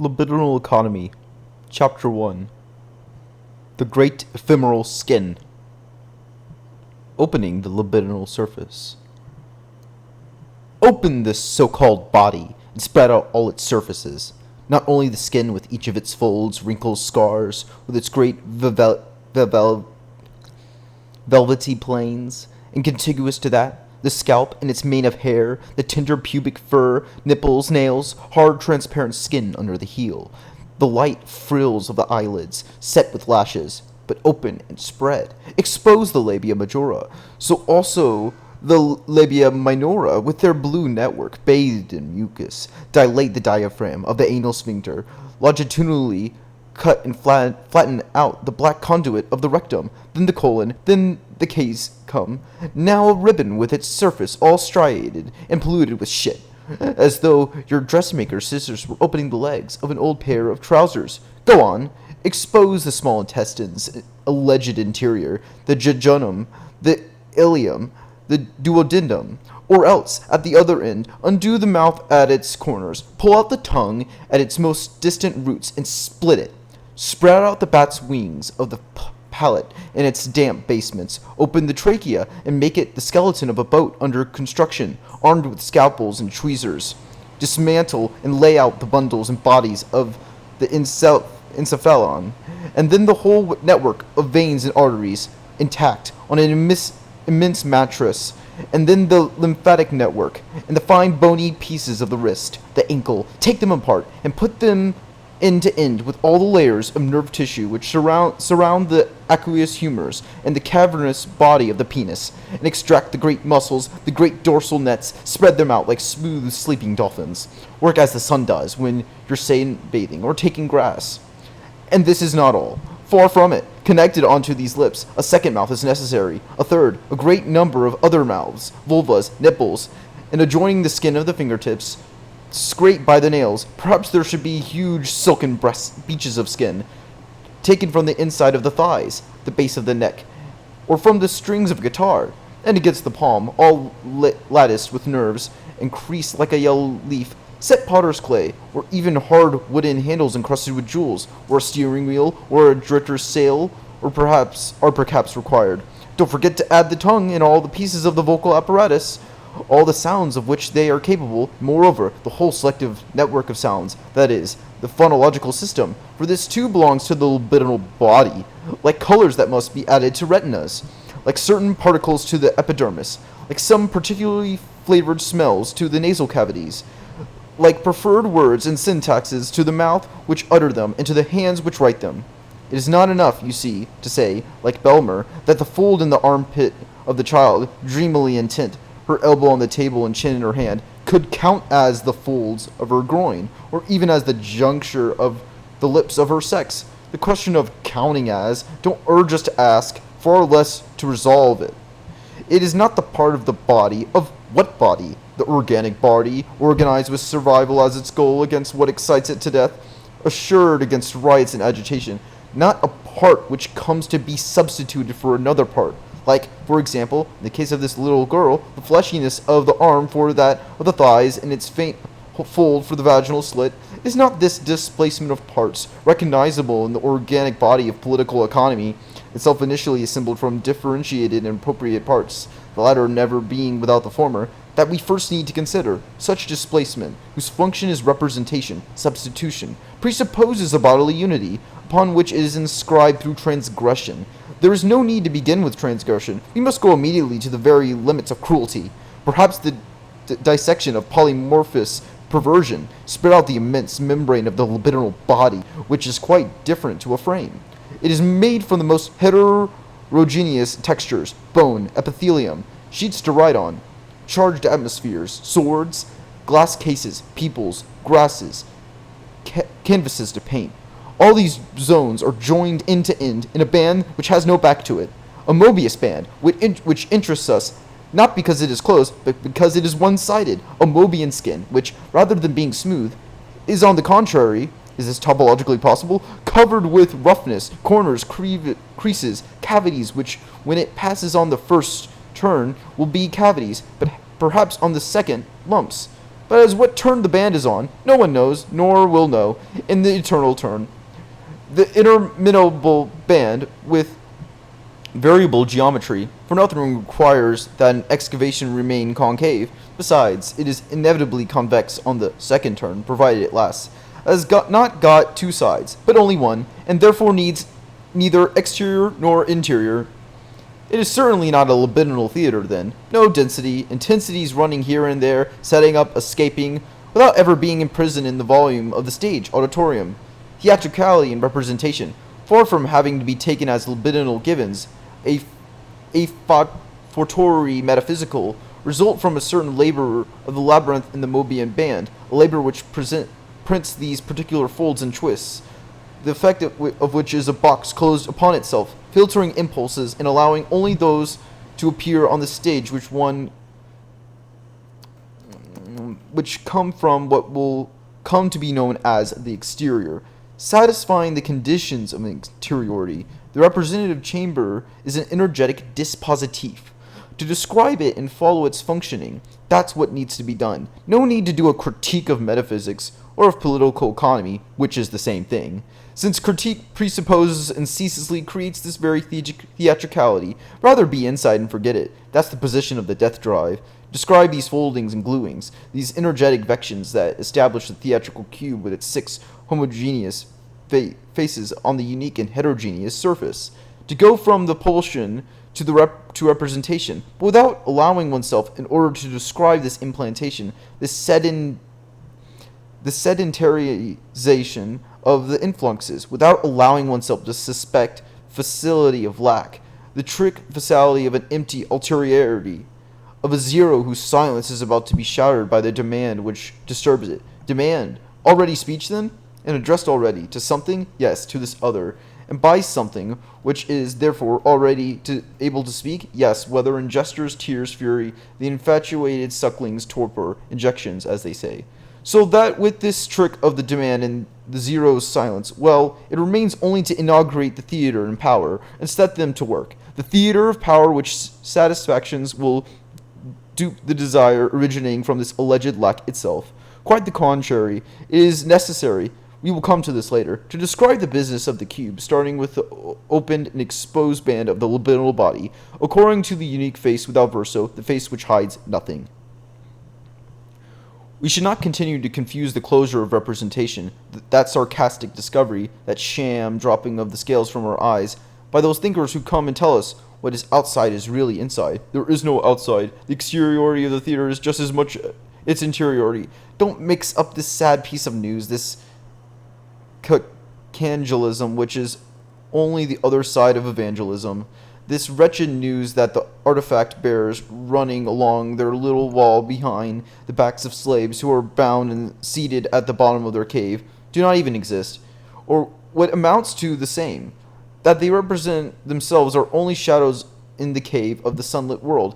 Libidinal Economy, Chapter 1. The Great Ephemeral Skin. Opening the libidinal surface. Open this so-called body and spread out all its surfaces. Not only the skin with each of its folds, wrinkles, scars, with its great velvety planes, and contiguous to that, the scalp and its mane of hair, the tender pubic fur, nipples, nails, hard transparent skin under the heel, the light frills of the eyelids, set with lashes, but open and spread, expose the labia majora, so also the labia minora with their blue network bathed in mucus, dilate the diaphragm of the anal sphincter, longitudinally cut and flatten out the black conduit of the rectum, then the colon, then the case come, now a ribbon with its surface all striated and polluted with shit, as though your dressmaker's scissors were opening the legs of an old pair of trousers. Go on, expose the small intestines, alleged interior, the jejunum, the ileum, the duodenum, or else, at the other end, undo the mouth at its corners, pull out the tongue at its most distant roots, and split it. Spread out the bat's wings of the palate in its damp basements, open the trachea, and make it the skeleton of a boat under construction, armed with scalpels and tweezers. Dismantle and lay out the bundles and bodies of the encephalon, and then the whole network of veins and arteries, intact, on an immense mattress, and then the lymphatic network, and the fine bony pieces of the wrist, the ankle. Take them apart, and put them end to end with all the layers of nerve tissue which surround the aqueous humors and the cavernous body of the penis, and extract the great muscles, the great dorsal nets, spread them out like smooth sleeping dolphins. Work as the sun does when you're bathing or taking grass. And this is not all. Far from it. Connected onto these lips, a second mouth is necessary, a third, a great number of other mouths, vulvas, nipples, and adjoining the skin of the fingertips, scraped by the nails. Perhaps there should be huge silken beaches of skin, taken from the inside of the thighs, the base of the neck, or from the strings of a guitar, and against the palm, all latticed with nerves, and creased like a yellow leaf. Set potter's clay, or even hard wooden handles encrusted with jewels, or a steering wheel, or a dritter's sail, are perhaps required. Don't forget to add the tongue and all the pieces of the vocal apparatus, all the sounds of which they are capable, moreover, the whole selective network of sounds, that is, the phonological system, for this too belongs to the libidinal body, like colors that must be added to retinas, like certain particles to the epidermis, like some particularly flavored smells to the nasal cavities, like preferred words and syntaxes to the mouth which utter them and to the hands which write them. It is not enough, you see, to say, like Belmer, that the fold in the armpit of the child, dreamily intent, her elbow on the table and chin in her hand, could count as the folds of her groin, or even as the juncture of the lips of her sex. The question of counting as, don't urge us to ask, far less to resolve it. It is not the part of the body. Of what body? The organic body, organized with survival as its goal against what excites it to death, assured against riots and agitation, not a part which comes to be substituted for another part. Like, for example, in the case of this little girl, the fleshiness of the arm for that of the thighs and its faint fold for the vaginal slit. Is not this displacement of parts recognizable in the organic body of political economy, itself initially assembled from differentiated and appropriate parts, the latter never being without the former, that we first need to consider? Such displacement, whose function is representation, substitution, presupposes a bodily unity, upon which it is inscribed through transgression. There is no need to begin with transgression. We must go immediately to the very limits of cruelty. Perhaps the dissection of polymorphous perversion, spread out the immense membrane of the libidinal body, which is quite different to a frame. It is made from the most heterogeneous textures, bone, epithelium, sheets to write on, charged atmospheres, swords, glass cases, peoples, grasses, canvases to paint. All these zones are joined end to end in a band which has no back to it, a Mobius band, which interests us not because it is close, but because it is one-sided, a Mobian skin, which, rather than being smooth, is on the contrary, is this topologically possible, covered with roughness, corners, creases, cavities, which, when it passes on the first turn, will be cavities, but perhaps on the second, lumps. But as what turn the band is on, no one knows, nor will know, in the eternal turn. The interminable band with variable geometry, for nothing requires that an excavation remain concave. Besides, it is inevitably convex on the second turn, provided it lasts. Not got two sides, but only one, and therefore needs neither exterior nor interior. It is certainly not a libidinal theater, then. No density, intensities running here and there, setting up, escaping, without ever being imprisoned in the volume of the stage, auditorium. Theatricality and representation, far from having to be taken as libidinal givens, a fortiori metaphysical, result from a certain labor of the labyrinth in the Mobian band, a labor which prints these particular folds and twists, the effect of which is a box closed upon itself, filtering impulses and allowing only those to appear on the stage which come from what will come to be known as the exterior, satisfying the conditions of interiority. The representative chamber is an energetic dispositif. To describe it and follow its functioning, that's what needs to be done. No need to do a critique of metaphysics or of political economy, which is the same thing, since critique presupposes and ceaselessly creates this very theatricality. Rather be inside and forget it. That's the position of the death drive. Describe these foldings and gluings, these energetic vections that establish the theatrical cube with its 6 homogeneous faces on the unique and heterogeneous surface. To go from the pulsion to representation, but without allowing oneself, in order to describe this implantation, this sedentarization of the influxes, without allowing oneself to suspect facility of lack, the trick facility of an empty ulteriority, of a zero whose silence is about to be shattered by the demand which disturbs it. Demand. Already speech, then? And addressed already to something? Yes, to this other. And by something, which is therefore already able to speak? Yes, whether in gestures, tears, fury, the infatuated suckling's torpor, injections, as they say. So that with this trick of the demand and the zero's silence, well, it remains only to inaugurate the theater and power, and set them to work. The theater of power which satisfactions will dupe the desire originating from this alleged lack itself. Quite the contrary, it is necessary, we will come to this later, to describe the business of the cube, starting with the opened and exposed band of the libidinal body, according to the unique face without verso, the face which hides nothing. We should not continue to confuse the closure of representation, that sarcastic discovery, that sham dropping of the scales from our eyes, by those thinkers who come and tell us what is outside is really inside. There is no outside. The exteriority of the theater is just as much its interiority. Don't mix up this sad piece of news, this cangelism, which is only the other side of evangelism. This wretched news that the artifact bearers running along their little wall behind the backs of slaves who are bound and seated at the bottom of their cave do not even exist, or what amounts to the same, that they represent themselves are only shadows in the cave of the sunlit world,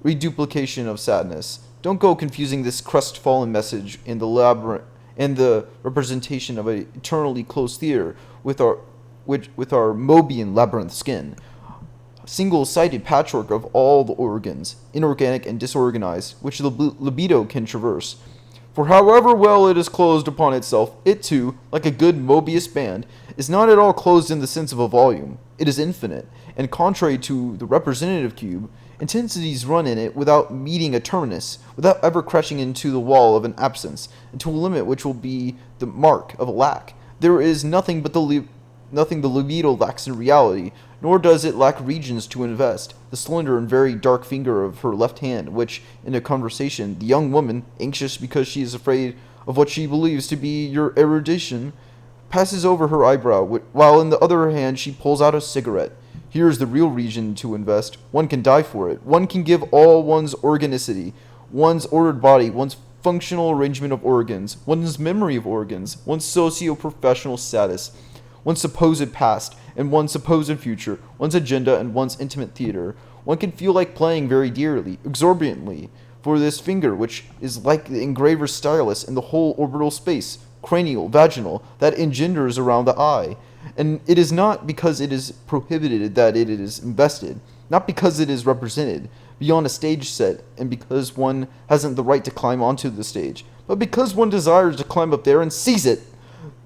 reduplication of sadness. Don't go confusing this crestfallen message in the labyrinth and the representation of an eternally closed theater with our Mobian labyrinth skin. Single-sided patchwork of all the organs, inorganic and disorganized, which the libido can traverse. For however well it is closed upon itself, it too, like a good Mobius band, is not at all closed in the sense of a volume. It is infinite, and contrary to the representative cube, intensities run in it without meeting a terminus, without ever crashing into the wall of an absence, and to a limit which will be the mark of a lack. There is nothing but nothing the libido lacks in reality, nor does it lack regions to invest. The slender and very dark finger of her left hand, which, in a conversation, the young woman, anxious because she is afraid of what she believes to be your erudition, passes over her eyebrow, while in the other hand she pulls out a cigarette. Here is the real region to invest. One can die for it. One can give all one's organicity, one's ordered body, one's functional arrangement of organs, one's memory of organs, one's socio-professional status, one's supposed past and one's supposed future, one's agenda and one's intimate theater. One can feel like playing very dearly, exorbitantly, for this finger which is like the engraver's stylus in the whole orbital space, cranial, vaginal, that engenders around the eye. And it is not because it is prohibited that it is invested. not because it is represented beyond a stage set and because one hasn't the right to climb onto the stage, but because one desires to climb up there and seize it.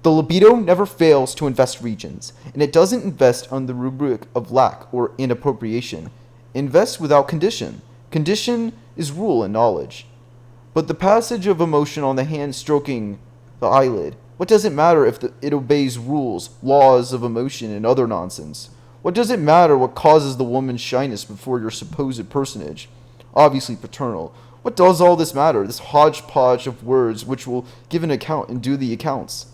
The libido never fails to invest regions, and it doesn't invest on the rubric of lack or inappropriation. It invests without condition. Condition is rule and knowledge. But the passage of emotion on the hand stroking the eyelid, what does it matter if it obeys rules, laws of emotion, and other nonsense? What does it matter what causes the woman's shyness before your supposed personage? Obviously paternal. What does all this matter, this hodgepodge of words which will give an account and do the accounts?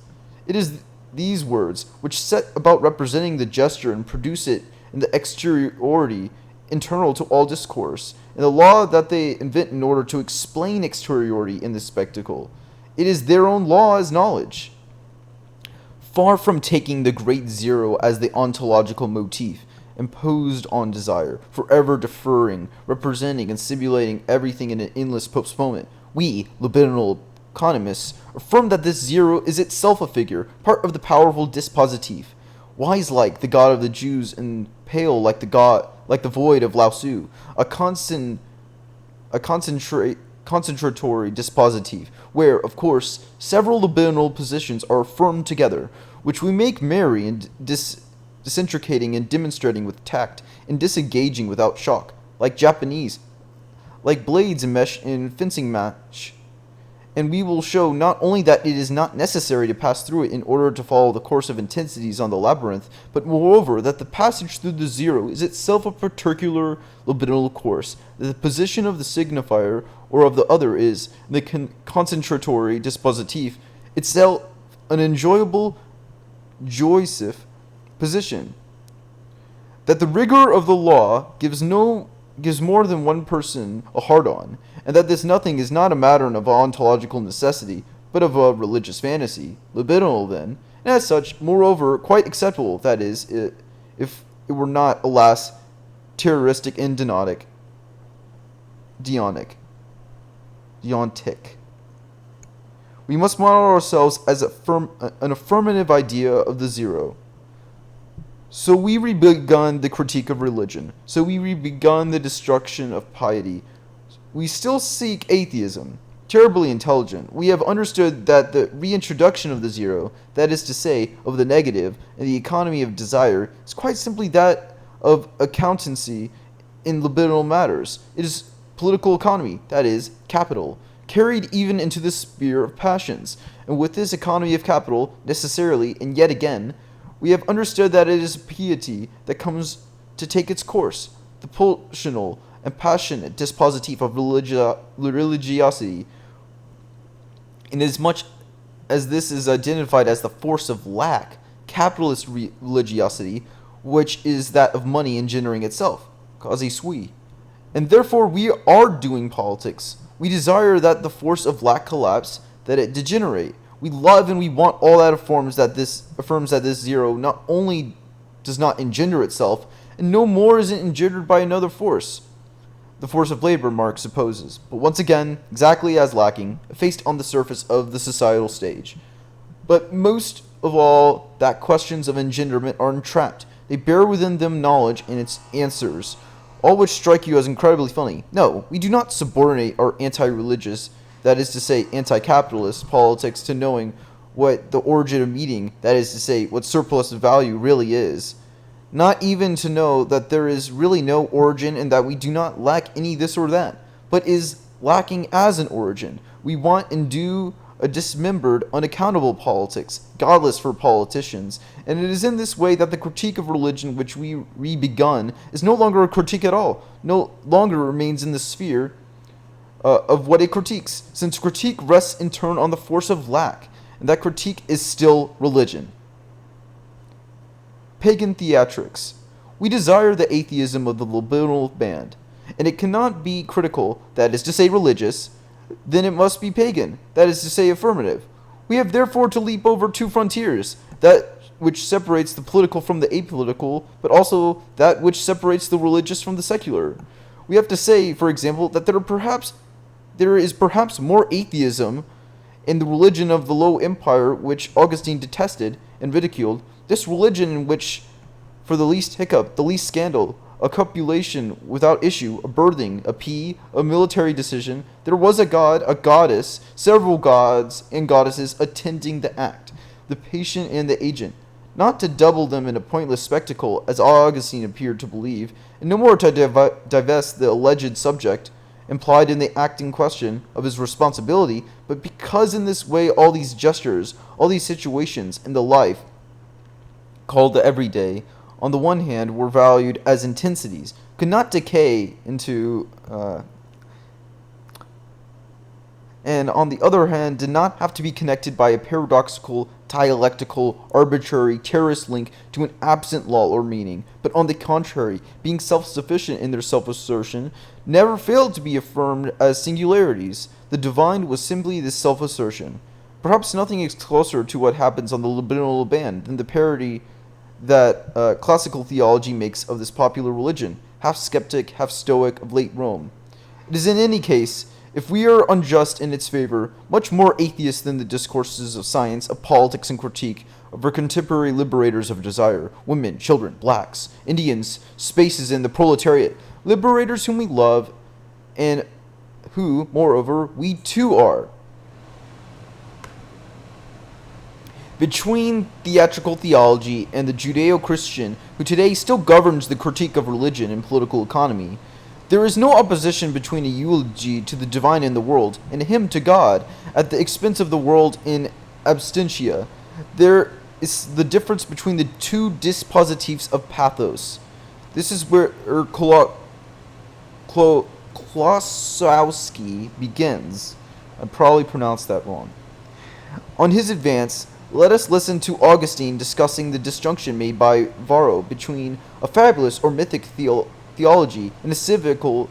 It is these words which set about representing the gesture and produce it in the exteriority internal to all discourse, and the law that they invent in order to explain exteriority in this spectacle. It is their own law as knowledge. Far from taking the great zero as the ontological motif imposed on desire, forever deferring, representing, and simulating everything in an endless postponement, we, libidinal economists, affirm that this zero is itself a figure, part of the powerful dispositif, wise like the god of the Jews and pale like the void of Lao Tzu, a concentratory dispositif, where, of course, several libidinal positions are affirmed together, which we make merry and disintegrating and demonstrating with tact, and disengaging without shock, like Japanese, like blades in fencing match. And we will show not only that it is not necessary to pass through it in order to follow the course of intensities on the labyrinth, but moreover that the passage through the zero is itself a particular libidinal course, that the position of the signifier or of the other is, in the concentratory dispositif, itself an enjoyable, joyous position, that the rigor of the law gives more than one person a hard-on, and that this nothing is not a matter of ontological necessity, but of a religious fantasy, libidinal then, and as such, moreover, quite acceptable, that is, if it were not, alas, terroristic and deontic. We must model ourselves as an affirmative idea of the zero. So we re-begun the critique of religion. So we re-begun the destruction of piety. We still seek atheism. Terribly intelligent. We have understood that the reintroduction of the zero, that is to say, of the negative, and the economy of desire, is quite simply that of accountancy in libidinal matters. It is political economy, that is, capital, carried even into the sphere of passions. And with this economy of capital, necessarily, and yet again, we have understood that it is piety that comes to take its course, the pulsional and passionate dispositif of religiosity, inasmuch as this is identified as the force of lack, capitalist religiosity, which is that of money engendering itself, causa sui. And therefore we are doing politics. We desire that the force of lack collapse, that it degenerate. We love and we want all that affirms that this zero not only does not engender itself, and no more is it engendered by another force. The force of labor, Marx supposes, but once again, exactly as lacking, effaced on the surface of the societal stage. But most of all, that questions of engenderment are entrapped. They bear within them knowledge and its answers, all which strike you as incredibly funny. No, we do not subordinate our anti-religious, that is to say, anti-capitalist politics to knowing what the origin of meaning, that is to say, what surplus value really is. Not even to know that there is really no origin and that we do not lack any this or that, but is lacking as an origin. We want and do a dismembered, unaccountable politics, godless for politicians, and it is in this way that the critique of religion which we re-begun is no longer a critique at all, no longer remains in the sphere of what it critiques, since critique rests in turn on the force of lack, and that critique is still religion. Pagan theatrics. We desire the atheism of the libidinal band, and it cannot be critical, that is to say religious, then it must be pagan, that is to say affirmative. We have therefore to leap over two frontiers, that which separates the political from the apolitical, but also that which separates the religious from the secular. We have to say, for example, that there is perhaps more atheism in the religion of the Low Empire which Augustine detested and ridiculed, this religion in which, for the least hiccup, the least scandal, a copulation without issue, a birthing, a pee, a military decision. There was a god, a goddess, several gods and goddesses attending the act, the patient and the agent, not to double them in a pointless spectacle, as Augustine appeared to believe, and no more to divest the alleged subject, implied in the act in question, of his responsibility, but because in this way all these gestures, all these situations in the life called the everyday, on the one hand, were valued as intensities, could not decay into, and on the other hand, did not have to be connected by a paradoxical, dialectical, arbitrary, terrorist link to an absent law or meaning, but on the contrary, being self-sufficient in their self-assertion, never failed to be affirmed as singularities. The divine was simply this self-assertion. Perhaps nothing is closer to what happens on the libidinal band than the parody that classical theology makes of this popular religion, half skeptic, half stoic, of late Rome. It is in any case, if we are unjust in its favor, much more atheist than the discourses of science, of politics and critique, of our contemporary liberators of desire, women, children, blacks, Indians, spaces, and the proletariat, liberators whom we love, and who, moreover, we too are. Between theatrical theology and the Judeo-Christian, who today still governs the critique of religion and political economy, there is no opposition between a eulogy to the divine in the world and a hymn to God at the expense of the world in absentia. There is the difference between the two dispositives of pathos. This is where Klosowski begins. I probably pronounced that wrong. On his advance, let us listen to Augustine discussing the disjunction made by Varro between a fabulous or mythic theology and a civil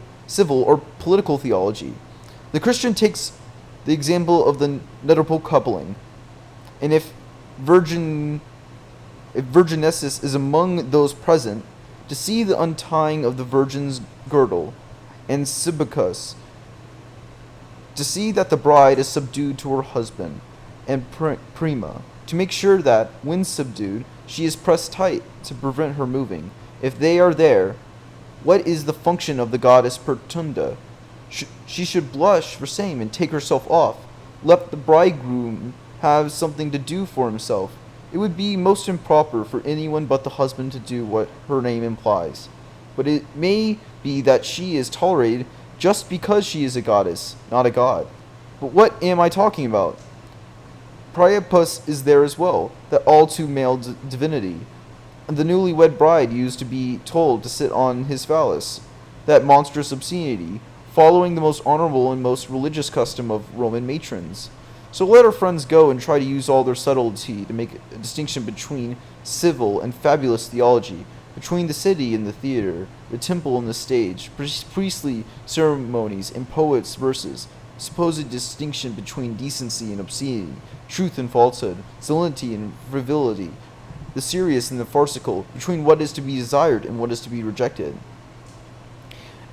or political theology. The Christian takes the example of the nuptial coupling, and if Virginessus is among those present, to see the untying of the virgin's girdle, and Symmachus, to see that the bride is subdued to her husband, and Prima, to make sure that, when subdued, she is pressed tight to prevent her moving. If they are there, what is the function of the goddess Pertunda? She should blush for shame and take herself off. Let the bridegroom have something to do for himself. It would be most improper for anyone but the husband to do what her name implies. But it may be that she is tolerated just because she is a goddess, not a god. But what am I talking about? Priapus is there as well, that all too male divinity. And the newlywed bride used to be told to sit on his phallus, that monstrous obscenity, following the most honorable and most religious custom of Roman matrons. So let our friends go and try to use all their subtlety to make a distinction between civil and fabulous theology, between the city and the theater, the temple and the stage, priestly ceremonies and poets' verses, supposed distinction between decency and obscenity, truth and falsehood, solemnity and frivolity, the serious and the farcical, between what is to be desired and what is to be rejected.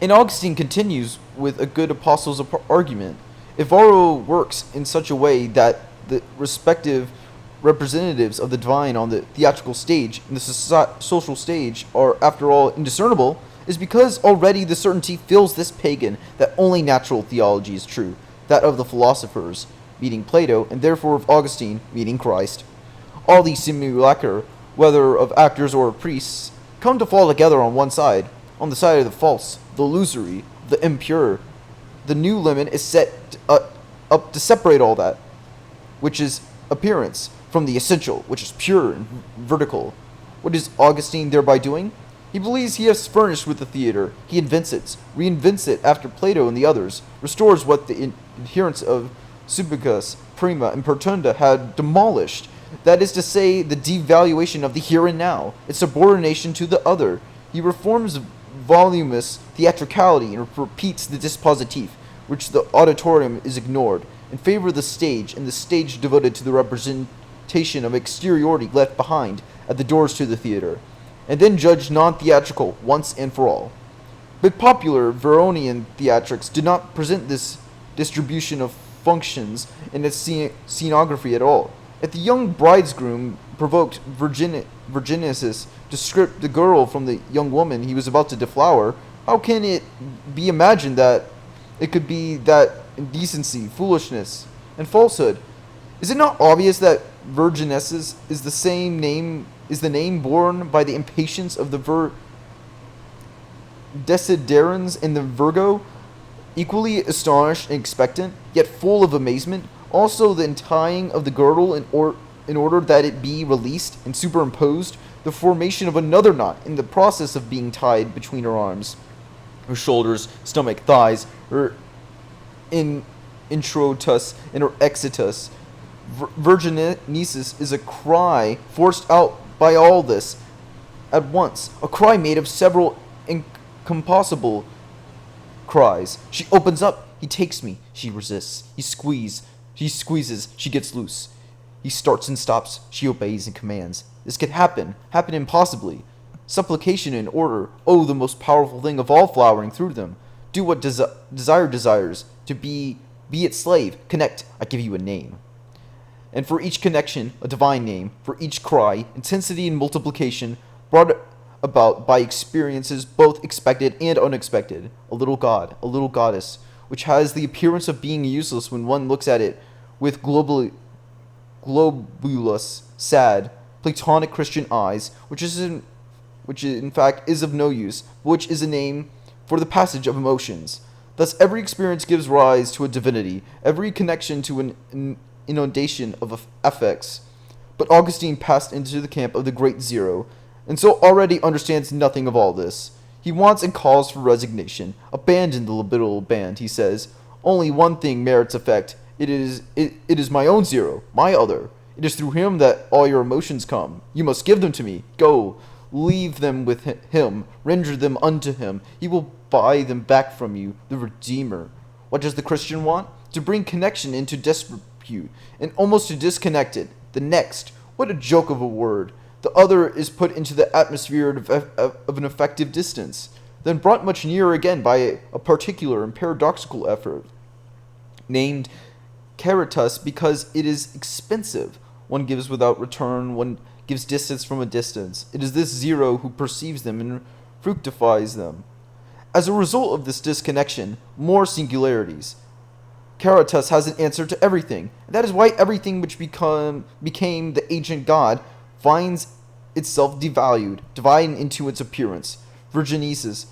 And Augustine continues with a good apostle's argument. If Varro works in such a way that the respective representatives of the divine on the theatrical stage and the social stage are, after all, indiscernible, is because already the certainty fills this pagan that only natural theology is true, that of the philosophers, meeting Plato, and therefore of Augustine, meeting Christ. All these simulacra, whether of actors or of priests, come to fall together on one side, on the side of the false, the illusory, the impure. The new limit is set up to separate all that, which is appearance, from the essential, which is pure and vertical. What is Augustine thereby doing? He believes he has furnished with the theater. He invents it, reinvents it after Plato and the others, restores what the adherents of Symmachus, Prima, and Pertunda had demolished. That is to say, the devaluation of the here and now, its subordination to the other. He reforms voluminous theatricality and repeats the dispositif, which the auditorium is ignored, in favor of the stage, and the stage devoted to the representation of exteriority left behind at the doors to the theater, and then judge non-theatrical once and for all. But popular Veronian theatrics do not present this distribution of functions in its scenography at all. If the young bridegroom provoked Virginius to strip the girl from the young woman he was about to deflower, how can it be imagined that it could be that indecency, foolishness, and falsehood? Is it not obvious that Virginesses is the name borne by the impatience of the Desiderans in the Virgo, equally astonished and expectant, yet full of amazement? Also the untying of the girdle in order that it be released, and superimposed the formation of another knot in the process of being tied between her arms, her shoulders, stomach, thighs, her introitus, and her exitus. Virginesis is a cry forced out by all this at once, a cry made of several incompossible cries. She opens up, he takes me, she resists, he squeezes, she gets loose. He starts and stops, she obeys and commands. This could happen impossibly. Supplication in order, oh, the most powerful thing of all flowering through them. Do what desire desires, to be its slave. Connect, I give you a name. And for each connection, a divine name. For each cry, intensity and multiplication, brought about by experiences both expected and unexpected. A little god, a little goddess, which has the appearance of being useless when one looks at it with globulous, sad, Platonic Christian eyes, which in fact is of no use, which is a name for the passage of emotions. Thus every experience gives rise to a divinity, every connection to an inundation of affects. But Augustine passed into the camp of the great Zero, and so already understands nothing of all this. He wants and calls for resignation. Abandon the libidinal band, he says. Only one thing merits effect. It is my own Zero, my other. It is through him that all your emotions come. You must give them to me. Go, leave them with him. Render them unto him. He will buy them back from you, the Redeemer. What does the Christian want? To bring connection into disrepute, and almost to disconnect it. The next. What a joke of a word. The other is put into the atmosphere of an effective distance, then brought much nearer again by a particular and paradoxical effort, named caritas because it is expensive. One gives without return, one gives distance from a distance. It is this Zero who perceives them and fructifies them. As a result of this disconnection, more singularities. Caritas has an answer to everything, and that is why everything which became the ancient god finds itself devalued, divided into its appearance, Virginesis,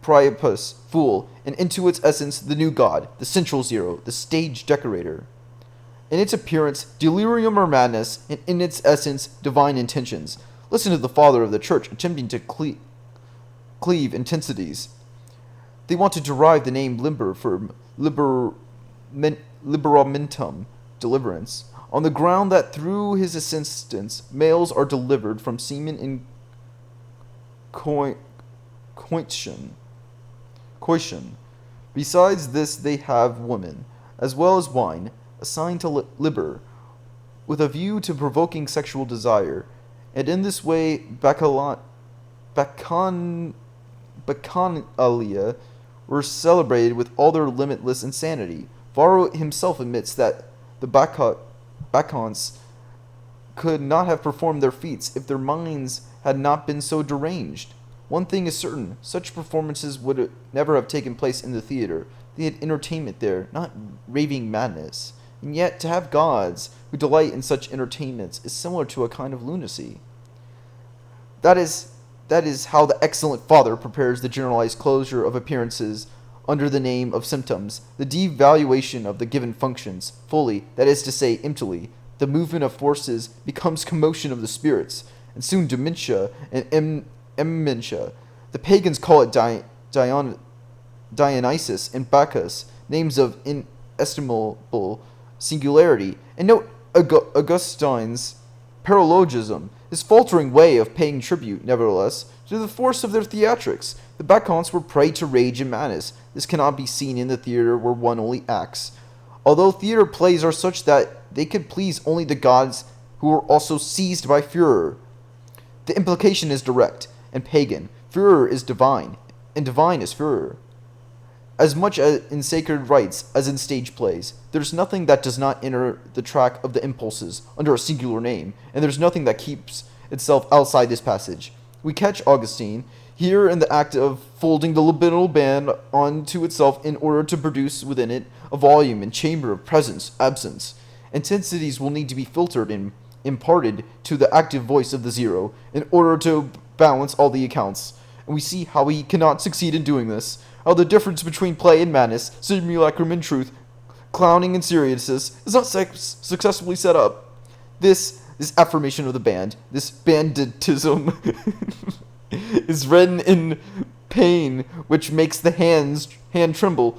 Priapus, Fool, and into its essence the new god, the central Zero, the stage decorator. In its appearance, delirium or madness, and in its essence, divine intentions. Listen to the father of the church attempting to cleave intensities. They want to derive the name limber from liberamentum, deliverance, on the ground that through his assistance males are delivered from semen in coition. Besides this they have women, as well as wine, assigned to liber, with a view to provoking sexual desire, and in this way Bacchanalia were celebrated with all their limitless insanity. Varro himself admits that the Bacchantes could not have performed their feats if their minds had not been so deranged. One thing is certain, such performances would never have taken place in the theater. They had entertainment there, not raving madness. And yet, to have gods who delight in such entertainments is similar to a kind of lunacy. That is how the excellent father prepares the generalized closure of appearances under the name of symptoms, the devaluation of the given functions, fully, that is to say, emptily. The movement of forces becomes commotion of the spirits, and soon dementia and ementia. The pagans call it Dionysus and Bacchus, names of inestimable singularity. And note Augustine's paralogism, his faltering way of paying tribute, nevertheless, to the force of their theatrics. The Bacchantes were prey to rage and madness. This cannot be seen in the theater where one only acts, although theater plays are such that they could please only the gods who are also seized by furor. The implication is direct and pagan. Furor is divine, and divine is furor. As much as in sacred rites as in stage plays, there's nothing that does not enter the track of the impulses under a singular name, and there's nothing that keeps itself outside this passage. We catch Augustine here in the act of folding the libidinal band onto itself in order to produce within it a volume and chamber of presence, absence. Intensities will need to be filtered and imparted to the active voice of the zero in order to balance all the accounts. And we see how he cannot succeed in doing this, how the difference between play and madness, simulacrum and truth, clowning and seriousness, is not successfully set up. This affirmation of the band, this banditism, is written in pain, which makes the hand tremble.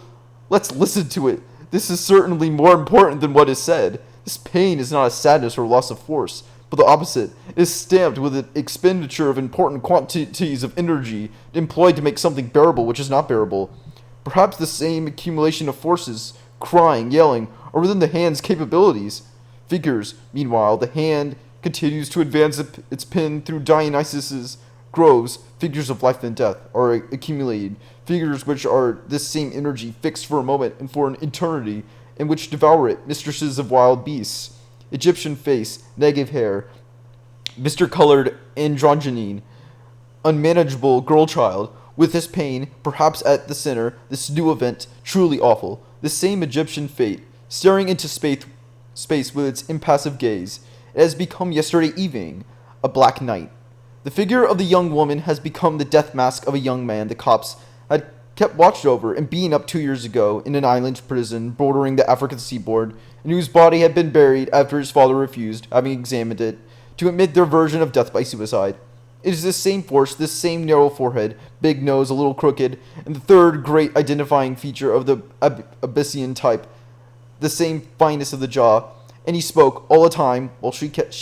Let's listen to it. This is certainly more important than what is said. This pain is not a sadness or loss of force, but the opposite. It is stamped with an expenditure of important quantities of energy employed to make something bearable which is not bearable. Perhaps the same accumulation of forces, crying, yelling, are within the hand's capabilities. Figures, meanwhile, the hand continues to advance its pen through Dionysus's groves. Figures of life and death are accumulated, figures which are this same energy fixed for a moment and for an eternity, and which devour it, mistresses of wild beasts. Egyptian face, negative hair, Mr. androgyne, unmanageable girl-child, with this pain, perhaps at the center, this new event, truly awful, the same Egyptian fate, staring into space with its impassive gaze. It has become yesterday evening, a black night. The figure of the young woman has become the death mask of a young man the cops had kept watch over and beaten up 2 years ago in an island prison bordering the African seaboard, and whose body had been buried after his father refused, having examined it, to admit their version of death by suicide. It is this same force, this same narrow forehead, big nose, a little crooked, and the third great identifying feature of the Abyssinian type, the same fineness of the jaw, and he spoke all the time while she kept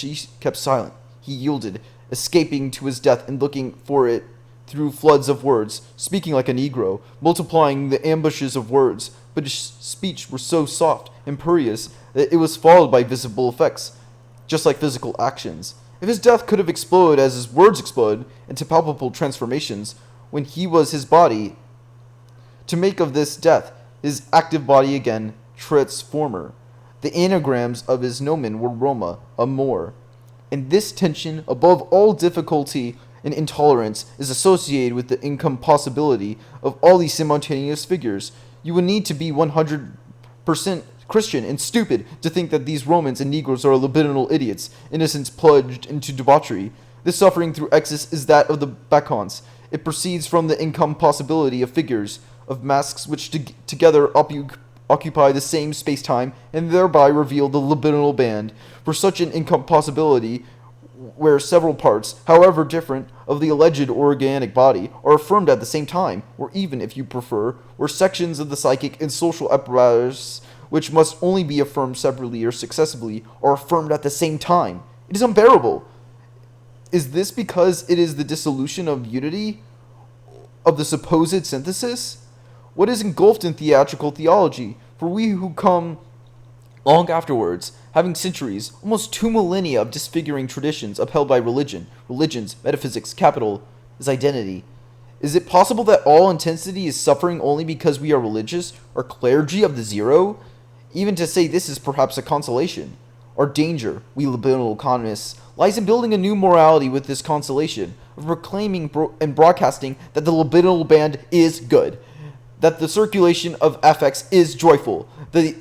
silent. He yielded, escaping to his death and looking for it through floods of words, speaking like a Negro, multiplying the ambushes of words, but his speech was so soft, imperious, that it was followed by visible effects, just like physical actions. If his death could have exploded as his words exploded into palpable transformations, when he was his body, to make of this death his active body again, transformer. The anagrams of his nomen were Roma, amor. And this tension, above all difficulty and intolerance, is associated with the incompossibility of all these simultaneous figures. You would need to be 100% Christian and stupid to think that these Romans and Negroes are libidinal idiots, innocents plunged into debauchery. This suffering through excess is that of the Bacchants. It proceeds from the incompossibility of figures, of masks which together occupy the same space-time and thereby reveal the libidinal band. For such an incompossibility, where several parts, however different, of the alleged organic body are affirmed at the same time, or even, if you prefer, where sections of the psychic and social apparatus, which must only be affirmed separately or successively, are affirmed at the same time. It is unbearable. Is this because it is the dissolution of unity, of the supposed synthesis? What is engulfed in theatrical theology? For we who come long afterwards, having centuries, almost 2 millennia of disfiguring traditions upheld by religions, metaphysics, capital, is identity. Is it possible that all intensity is suffering only because we are religious, or clergy of the zero? Even to say this is perhaps a consolation. Our danger, we libidinal economists, lies in building a new morality with this consolation, of proclaiming and broadcasting that the libidinal band is good, that the circulation of affects is joyful, the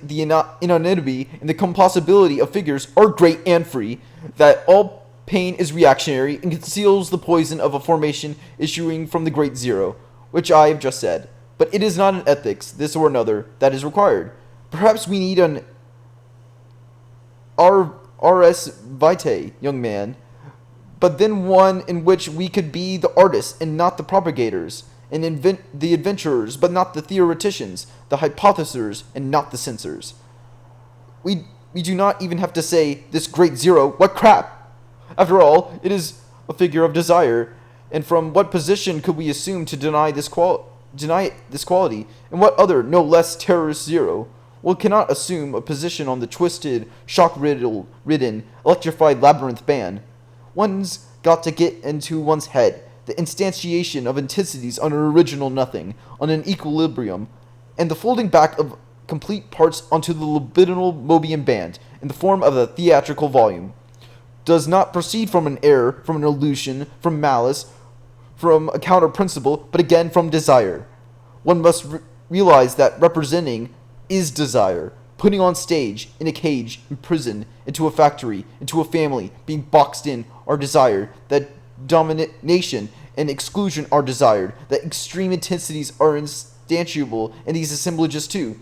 anonymity and the compossibility of figures are great and free, that all pain is reactionary and conceals the poison of a formation issuing from the great zero, which I have just said. But it is not an ethics, this or another, that is required. Perhaps we need an ars vitae, young man, but then one in which we could be the artists and not the propagators, and the adventurers, but not the theoreticians, the hypothesizers, and not the censors. We do not even have to say, this great zero, what crap! After all, it is a figure of desire, and from what position could we assume to deny this quality, and what other, no less terrorist zero? One cannot assume a position on the twisted, shock-ridden, electrified labyrinth band. One's got to get into one's head, the instantiation of intensities on an original nothing, on an equilibrium, and the folding back of complete parts onto the libidinal Mobian band in the form of a theatrical volume does not proceed from an error, from an illusion, from malice, from a counter principle, but again from desire. One must realize that representing is desire, putting on stage, in a cage, in prison, into a factory, into a family, being boxed in are desired, that domination and exclusion are desired, that extreme intensities are instantiable in these assemblages too,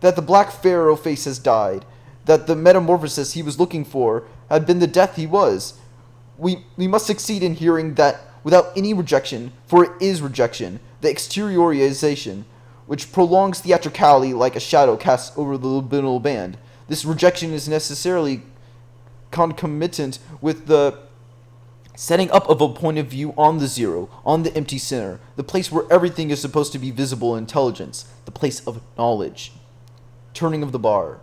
that the black pharaoh face has died, that the metamorphosis he was looking for had been the death he was. We must succeed in hearing that without any rejection, for it is rejection, the exteriorization, which prolongs theatricality like a shadow cast over the libidinal band. This rejection is necessarily concomitant with the setting up of a point of view on the zero, on the empty center, the place where everything is supposed to be visible intelligence, the place of knowledge. Turning of the bar.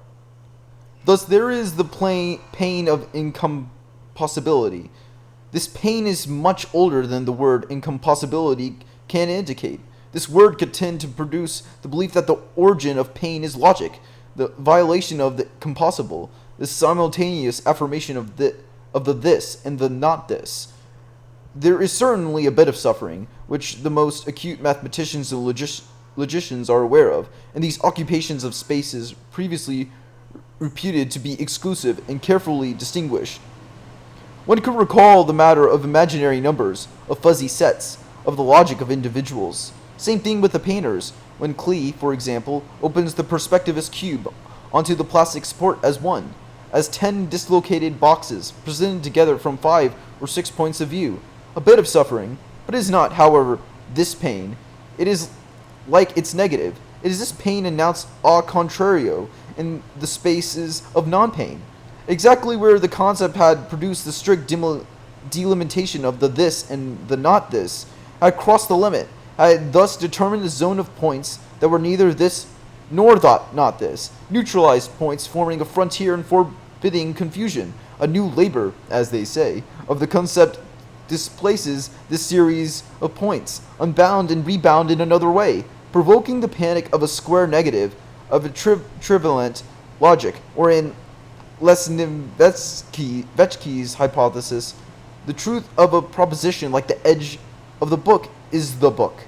Thus there is the pain of incompossibility. This pain is much older than the word incompossibility can indicate. This word could tend to produce the belief that the origin of pain is logic, the violation of the compossible, the simultaneous affirmation of the this and the not this. There is certainly a bit of suffering, which the most acute mathematicians and logicians are aware of, in these occupations of spaces previously reputed to be exclusive and carefully distinguished. One could recall the matter of imaginary numbers, of fuzzy sets, of the logic of individuals. Same thing with the painters, when Klee, for example, opens the perspectivist cube onto the plastic support as one, as 10 dislocated boxes presented together from 5 or 6 points of view. A bit of suffering, but it is not, however, this pain. It is like its negative. It is this pain announced au contrario in the spaces of non-pain. Exactly where the concept had produced the strict delimitation of the this and the not this, had crossed the limit, had thus determined a zone of points that were neither this nor not this, neutralized points forming a frontier and forbidding confusion. A new labor, as they say, of the concept displaces this series of points, unbound and rebound in another way, provoking the panic of a square negative, of a trivalent logic, or in Lesnevetsky's hypothesis, the truth of a proposition like the edge of the book is the book.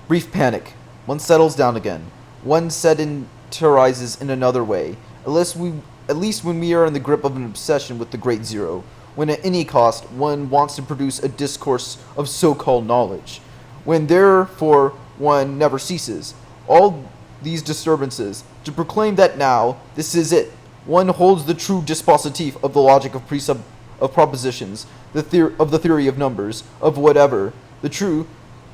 Brief panic. One settles down again. One sedentarizes in another way, at least when we are in the grip of an obsession with the great zero, when at any cost one wants to produce a discourse of so-called knowledge, when therefore one never ceases. All these disturbances, to proclaim that now, this is it. One holds the true dispositif of the logic of propositions, of the theory of numbers, of whatever, the true,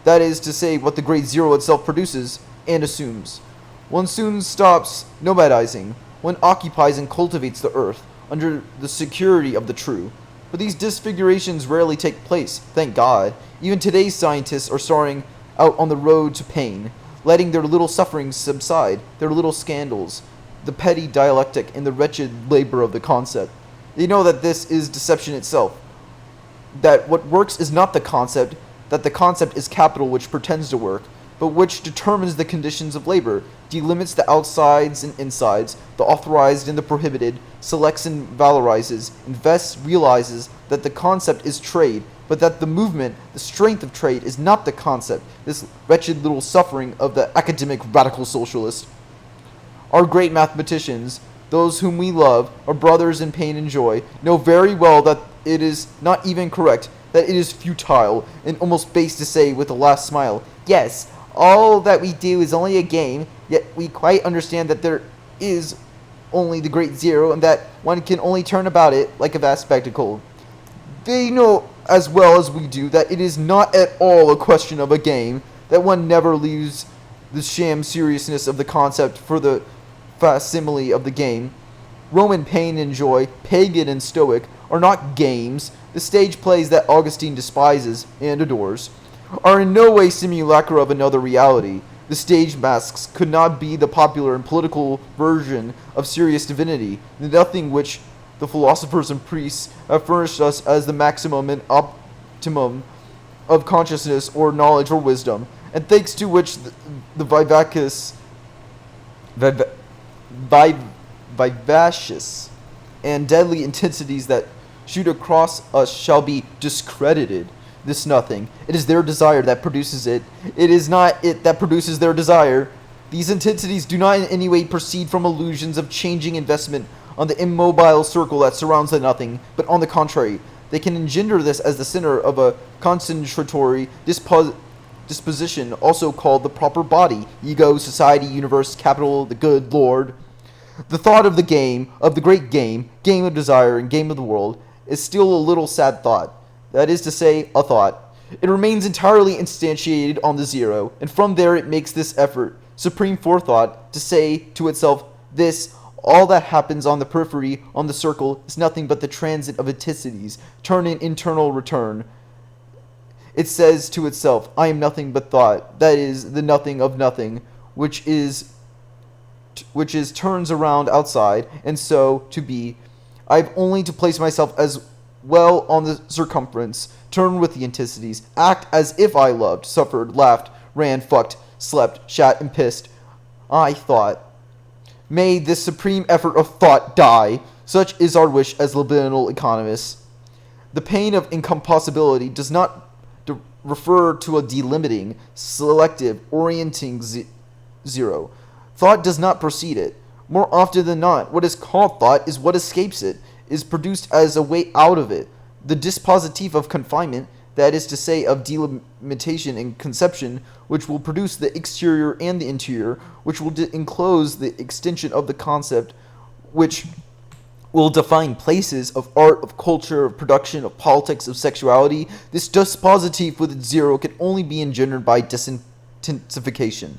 that is to say, what the great zero itself produces and assumes. One soon stops nomadizing. One occupies and cultivates the earth under the security of the true. But these disfigurations rarely take place, thank God. Even today's scientists are soaring out on the road to pain, letting their little sufferings subside, their little scandals, the petty dialectic and the wretched labor of the concept. They know that this is deception itself, that what works is not the concept, that the concept is capital which pretends to work, but which determines the conditions of labor, delimits the outsides and insides, the authorized and the prohibited, selects and valorizes, invests, realizes that the concept is trade, but that the movement, the strength of trade, is not the concept, this wretched little suffering of the academic radical socialist. Our great mathematicians, those whom we love, our brothers in pain and joy, know very well that it is not even correct, that it is futile, and almost base to say with a last smile, yes, all that we do is only a game, yet we quite understand that there is only the great zero, and that one can only turn about it like a vast spectacle. They know as well as we do that it is not at all a question of a game, that one never leaves the sham seriousness of the concept for the facsimile of the game. Roman pain and joy, pagan and stoic, are not games. The stage plays that Augustine despises and adores are in no way simulacra of another reality. The stage masks could not be the popular and political version of serious divinity, nothing which the philosophers and priests have furnished us as the maximum and optimum of consciousness or knowledge or wisdom, and thanks to which the viv- viv- vivacious and deadly intensities that shoot across us shall be discredited. This nothing. It is their desire that produces it. It is not it that produces their desire. These intensities do not in any way proceed from illusions of changing investment on the immobile circle that surrounds the nothing, but on the contrary, they can engender this as the center of a concentratory disposition, also called the proper body, ego, society, universe, capital, the good Lord. The thought of the great game, game of desire, and game of the world, is still a little sad thought. That is to say, a thought. It remains entirely instantiated on the zero, and from there it makes this effort, supreme forethought, to say to itself, this, all that happens on the periphery, on the circle, is nothing but the transit of intensities, turn in internal return. It says to itself, I am nothing but thought, that is, the nothing of nothing, which turns around outside, and so, to be, I have only to place myself as well on the circumference, turn with the intensities, act as if I loved, suffered, laughed, ran, fucked, slept, shat, and pissed. I thought. May this supreme effort of thought die. Such is our wish as libidinal economists. The pain of incompossibility does not refer to a delimiting, selective, orienting zero. Thought does not precede it. More often than not, what is called thought is what escapes it, is produced as a way out of it. The dispositif of confinement, that is to say, of delimitation and conception, which will produce the exterior and the interior, which will enclose the extension of the concept, which will define places of art, of culture, of production, of politics, of sexuality. This dispositif with its zero can only be engendered by disintensification.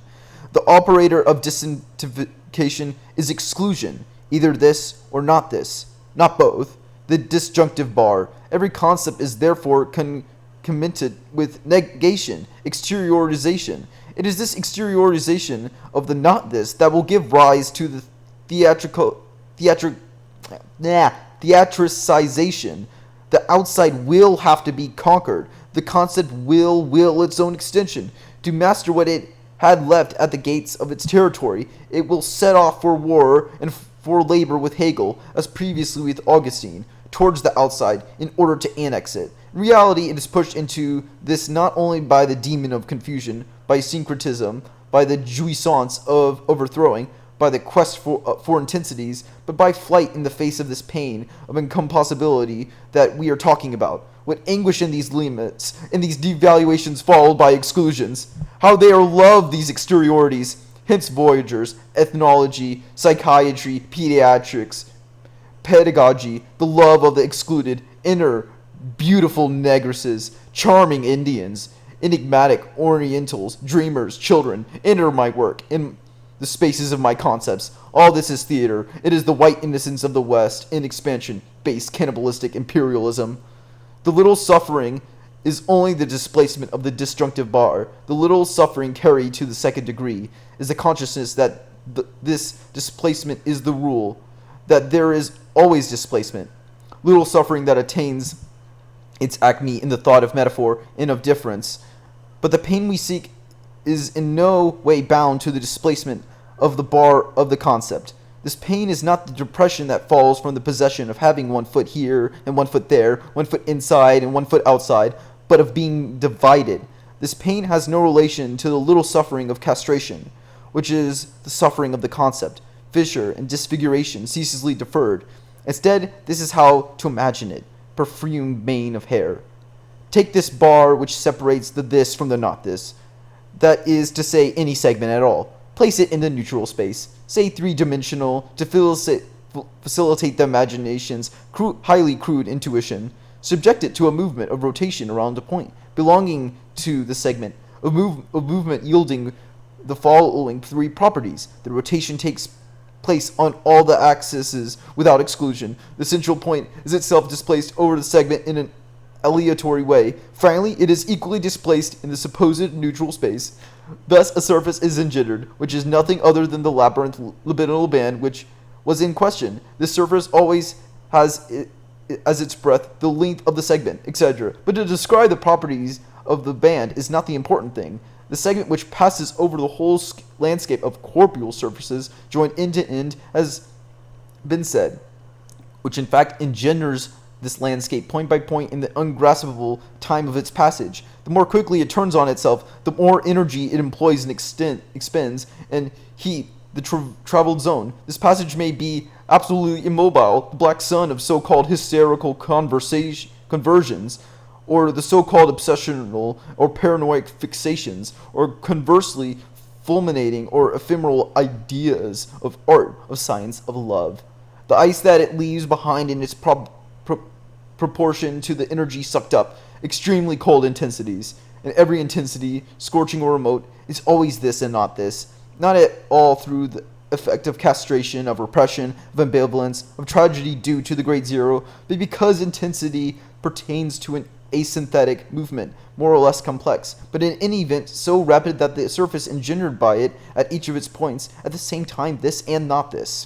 The operator of disintensification is exclusion, either this or not this, not both. The disjunctive bar. Every concept is therefore commented with negation, exteriorization. It is this exteriorization of the not this that will give rise to the theatricization. The outside will have to be conquered. The concept will its own extension. To master what it had left at the gates of its territory, it will set off for war and for labor with Hegel, as previously with Augustine, towards the outside, in order to annex it. In reality, it is pushed into this not only by the demon of confusion, by syncretism, by the jouissance of overthrowing, by the quest for intensities, but by flight in the face of this pain of incompossibility that we are talking about. What anguish in these limits, in these devaluations followed by exclusions. How they are loved, these exteriorities. Hence voyagers, ethnology, psychiatry, pediatrics, pedagogy, the love of the excluded, inner, beautiful negresses, charming Indians, enigmatic Orientals, dreamers, children, enter my work, in the spaces of my concepts. All this is theater. It is the white innocence of the West in expansion, base cannibalistic imperialism. The little suffering is only the displacement of the disjunctive bar. The little suffering carried to the second degree is the consciousness that this displacement is the rule, that there is always displacement. Little suffering that attains its acme in the thought of metaphor and of difference. But the pain we seek is in no way bound to the displacement of the bar of the concept. This pain is not the depression that falls from the possession of having 1 foot here and 1 foot there, 1 foot inside and 1 foot outside, but of being divided. This pain has no relation to the little suffering of castration, which is the suffering of the concept, fissure and disfiguration ceaselessly deferred. Instead, this is how to imagine it, perfumed mane of hair. Take this bar which separates the this from the not this, that is to say any segment at all. Place it in the neutral space, say 3-dimensional, to facilitate the imagination's highly crude intuition. Subject it to a movement of rotation around a point belonging to the segment, a movement yielding the following 3 properties. The rotation takes place on all the axes without exclusion. The central point is itself displaced over the segment in an aleatory way. Finally, it is equally displaced in the supposed neutral space. Thus, a surface is engendered, which is nothing other than the labyrinth libidinal band which was in question. This surface always has as its breadth the length of the segment, etc. But to describe the properties of the band is not the important thing. The segment which passes over the whole landscape of corporeal surfaces, joined end to end, has been said, which in fact engenders this landscape point by point in the ungraspable time of its passage. The more quickly it turns on itself, the more energy it employs and expends, and heat the traveled zone. This passage may be absolutely immobile, the black sun of so-called hysterical conversions, or the so-called obsessional or paranoid fixations, or conversely fulminating or ephemeral ideas of art, of science, of love. The ice that it leaves behind in its proportion to the energy sucked up, extremely cold intensities, and every intensity, scorching or remote, is always this and not this, not at all through the effect of castration, of repression, of ambivalence, of tragedy due to the great zero, but because intensity pertains to an asynthetic movement, more or less complex, but in any event so rapid that the surface engendered by it at each of its points, at the same time this and not this.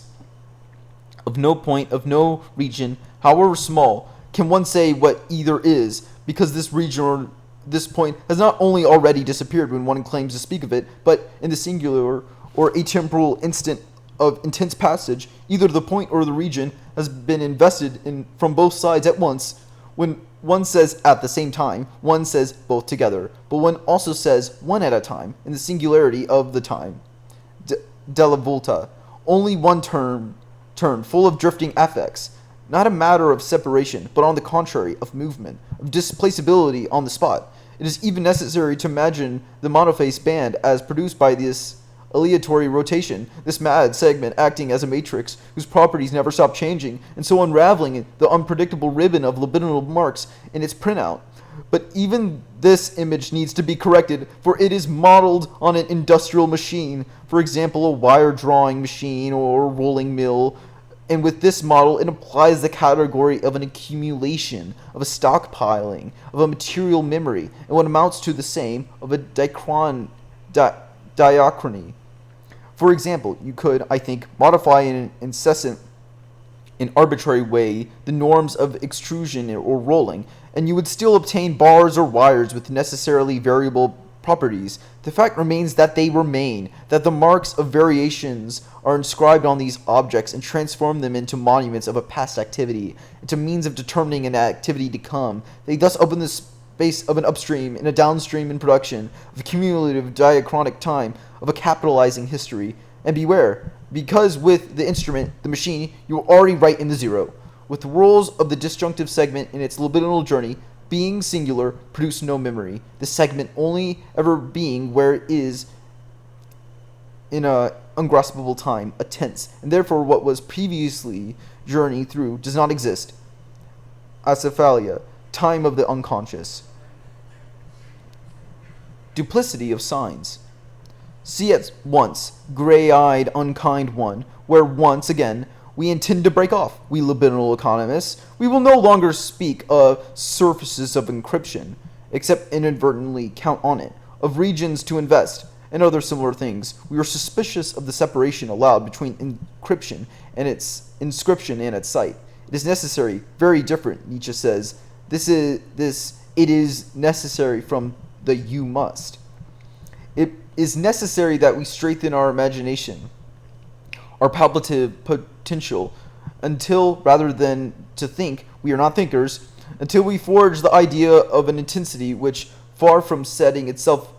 Of no point, of no region, however small, can one say what either is, because this region or this point has not only already disappeared when one claims to speak of it, but in the singular or atemporal instant of intense passage, either the point or the region has been invested in from both sides at once. When one says at the same time, one says both together, but one also says one at a time, in the singularity of the time. Della volta, only one turn, full of drifting affects, not a matter of separation, but on the contrary, of movement, of displaceability on the spot. It is even necessary to imagine the monophase band as produced by this aleatory rotation, this mad segment acting as a matrix whose properties never stop changing, and so unraveling the unpredictable ribbon of libidinal marks in its printout. But even this image needs to be corrected, for it is modeled on an industrial machine, for example, a wire drawing machine or a rolling mill, and with this model it implies the category of an accumulation, of a stockpiling, of a material memory, and what amounts to the same of a diachrony. For example, you could, I think, modify in an incessant and arbitrary way the norms of extrusion or rolling, and you would still obtain bars or wires with necessarily variable properties. The fact remains that they remain, that the marks of variations are inscribed on these objects and transform them into monuments of a past activity, into means of determining an activity to come. They thus open the space of an upstream and a downstream in production, of cumulative diachronic time, of a capitalizing history. And beware, because with the instrument, the machine, you are already right in the zero. With the rules of the disjunctive segment in its libidinal journey, being singular, produce no memory, the segment only ever being where it is in a ungraspable time, a tense, and therefore what was previously journeyed through does not exist. Acephalia, time of the unconscious. Duplicity of signs. See at once, gray-eyed, unkind one, where once again we intend to break off, we libidinal economists. We will no longer speak of surfaces of encryption, except inadvertently count on it, of regions to invest, and other similar things. We are suspicious of the separation allowed between encryption and its inscription and its site. It is necessary, very different, Nietzsche says. It is necessary from the you must. It is necessary that we strengthen our imagination, our palpative potential, until, rather than to think, we are not thinkers, until we forge the idea of an intensity which, far from setting itself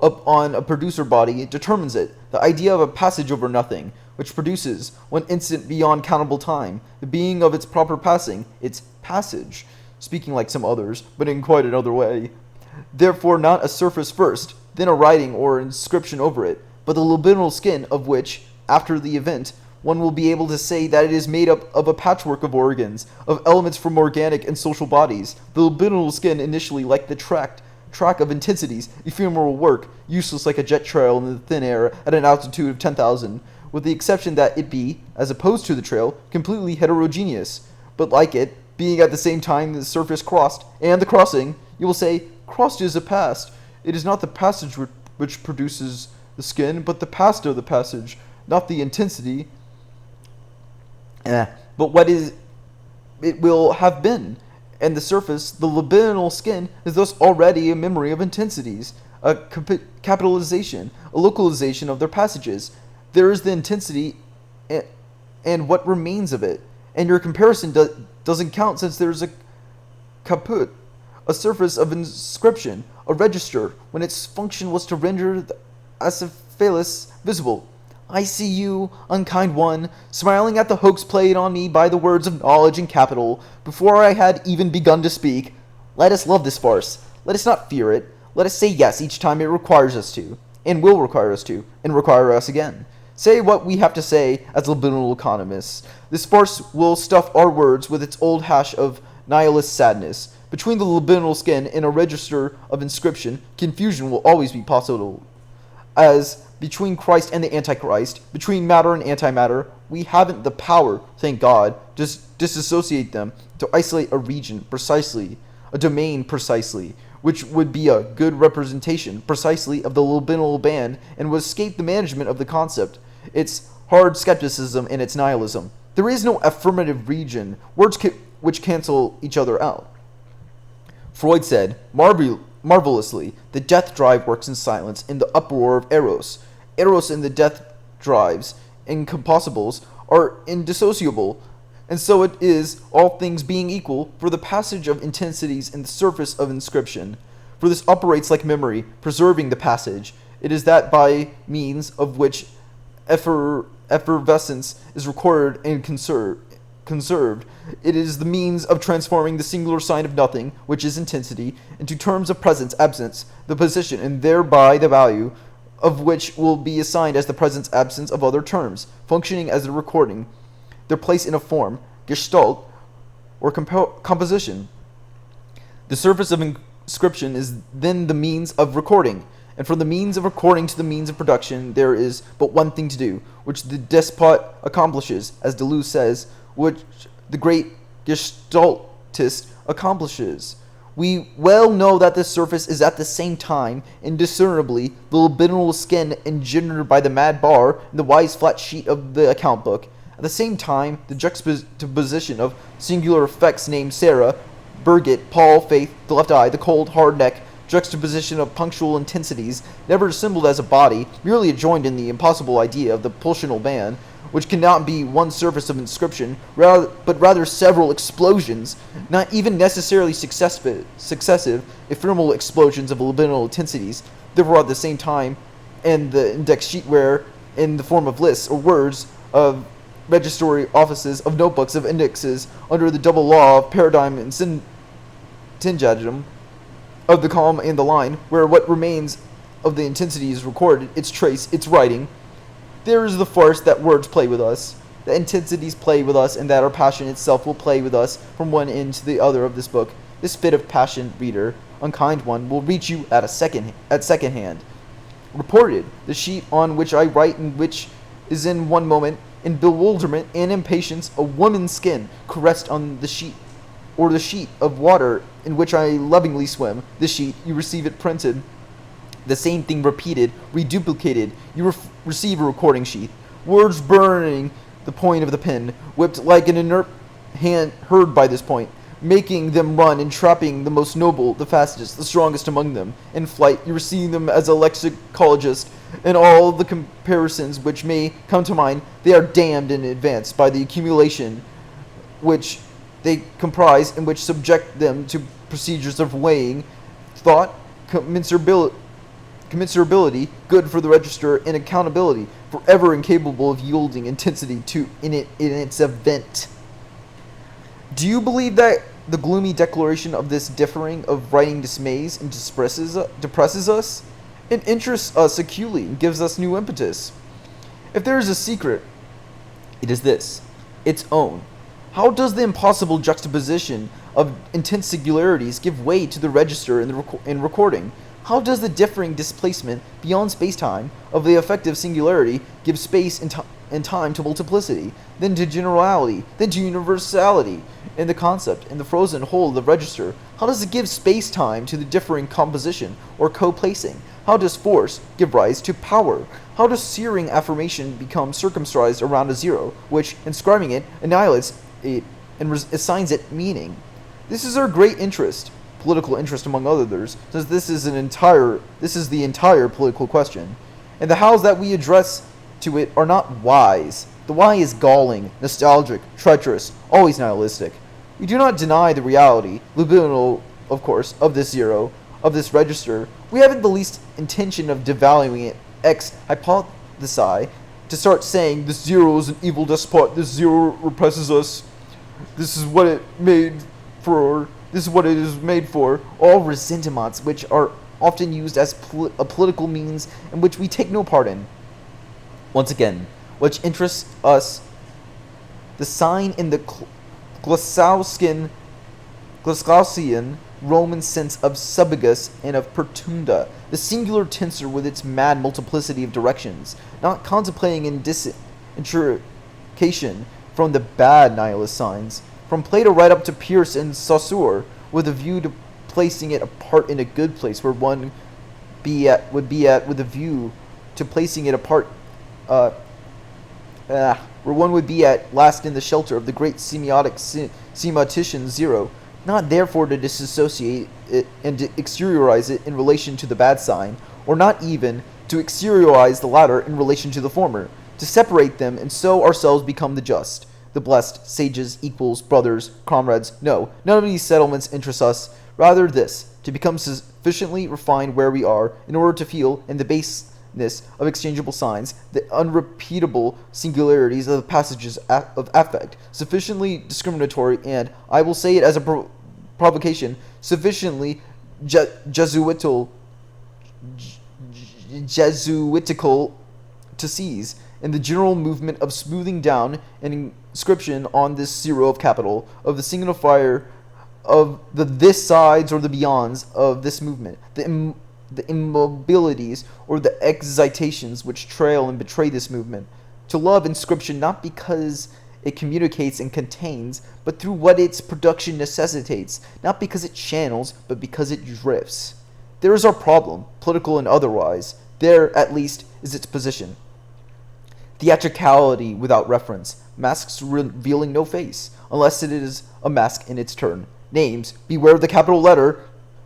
up on a producer body, determines it, the idea of a passage over nothing, which produces, one instant beyond countable time, the being of its proper passing, its passage, speaking like some others, but in quite another way. Therefore not a surface first, then a writing or inscription over it, but the libidinal skin of which, after the event, one will be able to say that it is made up of a patchwork of organs, of elements from organic and social bodies. The libidinal skin initially like the track of intensities, ephemeral work, useless like a jet trail in the thin air at an altitude of 10,000, with the exception that it be, as opposed to the trail, completely heterogeneous. But like it, being at the same time the surface crossed, and the crossing, you will say, crossed is a past. It is not the passage which produces the skin, but the past of the passage, not the intensity, but what is it will have been. And the surface, the libidinal skin, is thus already a memory of intensities, a capitalization, a localization of their passages. There is the intensity and what remains of it. And your comparison doesn't count since there's a caput, a surface of inscription, a register, when its function was to render the acephalus visible. I see you, unkind one, smiling at the hoax played on me by the words of knowledge and capital, before I had even begun to speak. Let us love this farce. Let us not fear it. Let us say yes each time it requires us to, and will require us to, and require us again. Say what we have to say as libidinal economists. This farce will stuff our words with its old hash of nihilist sadness. Between the libidinal skin and a register of inscription, confusion will always be possible. As between Christ and the Antichrist, between matter and antimatter, we haven't the power, thank God, to disassociate them, to isolate a region precisely, a domain precisely, which would be a good representation precisely of the libidinal band and would escape the management of the concept, its hard skepticism and its nihilism. There is no affirmative region, words which cancel each other out. Freud said, marvelously, the death drive works in silence in the uproar of Eros. Eros and the death drives, incompossibles, are indissociable, and so it is, all things being equal, for the passage of intensities in the surface of inscription. For this operates like memory, preserving the passage. It is that by means of which effervescence is recorded and conserved. It is the means of transforming the singular sign of nothing, which is intensity, into terms of presence, absence, the position, and thereby the value, of which will be assigned as the presence absence of other terms, functioning as a recording, their place in a form, gestalt, or composition. The surface of inscription is then the means of recording, and from the means of recording to the means of production there is but one thing to do, which the despot accomplishes, as Deleuze says, which the great gestaltist accomplishes. We well know that this surface is at the same time, indiscernibly, the libidinal skin engendered by the mad bar and the wise flat sheet of the account book. At the same time, the juxtaposition of singular effects named Sarah, Birgit, Paul, Faith, the left eye, the cold, hard neck, juxtaposition of punctual intensities, never assembled as a body, merely adjoined in the impossible idea of the pulsional band, which cannot be one surface of inscription, but rather several explosions, not even necessarily successive ephemeral explosions of libidinal intensities, therefore at the same time, and the index sheet where, in the form of lists or words, of registry offices, of notebooks, of indexes, under the double law of paradigm and syngagem, of the column and the line, where what remains of the intensity is recorded, its trace, its writing. There is the farce that words play with us, that intensities play with us, and that our passion itself will play with us from one end to the other of this book. This fit of passion, reader, unkind one, will reach you at second hand. Reported, the sheet on which I write and which is in one moment, in bewilderment and impatience, a woman's skin caressed on the sheet, or the sheet of water in which I lovingly swim. The sheet, you receive it printed. The same thing repeated, reduplicated. You receive a recording sheet. Words burning the point of the pen, whipped like an inert hand heard by this point, making them run and trapping the most noble, the fastest, the strongest among them. In flight, you receive them as a lexicologist, and all the comparisons which may come to mind, they are damned in advance by the accumulation which they comprise, and which subject them to procedures of weighing, thought, commensurability, good for the register, and accountability, forever incapable of yielding intensity to in its event. Do you believe that the gloomy declaration of this differing of writing dismays and depresses us? It interests us acutely and gives us new impetus. If there is a secret, it is this, its own. How does the impossible juxtaposition of intense singularities give way to the register in recording? How does the differing displacement beyond space-time of the effective singularity give space and time to multiplicity, then to generality, then to universality in the concept, in the frozen whole of the register? How does it give space-time to the differing composition or co-placing? How does force give rise to power? How does searing affirmation become circumscribed around a zero, which, inscribing it, annihilates it and assigns it meaning? This is our great interest. political interest among others, since this is the entire political question. And the hows that we address to it are not whys. The why is galling, nostalgic, treacherous, always nihilistic. We do not deny the reality, libidinal, of course, of this zero, of this register. We haven't the least intention of devaluing it ex hypothesi to start saying this zero is an evil despot, this zero represses us, this is what it made for, this is what it is made for. All ressentiments which are often used as a political means and which we take no part in. Once again, which interests us, the sign in the Glasgowskian Roman sense of subigus and of pertunda, the singular tensor with its mad multiplicity of directions, not contemplating in disintrication from the bad nihilist signs, from Plato right up to Peirce and Saussure, with a view to placing it apart in a good place where one would be at with a view to placing it apart where one would be at last in the shelter of the great semiotician zero, not therefore to disassociate it and to exteriorize it in relation to the bad sign, or not even to exteriorize the latter in relation to the former, to separate them and so ourselves become the just, the blessed, sages, equals, brothers, comrades. No, none of these settlements interest us. Rather this, to become sufficiently refined where we are, in order to feel, in the baseness of exchangeable signs, the unrepeatable singularities of the passages of affect, sufficiently discriminatory and, I will say it as a provocation, sufficiently Jesuitical to seize, in the general movement of smoothing down an inscription on this zero of capital, of the signifier of the this sides or the beyonds of this movement, the immobilities or the excitations which trail and betray this movement. To love inscription not because it communicates and contains, but through what its production necessitates, not because it channels, but because it drifts. There is our problem, political and otherwise. There, at least, is its position. Theatricality without reference, masks revealing no face, unless it is a mask in its turn. Names, beware of the capital letter,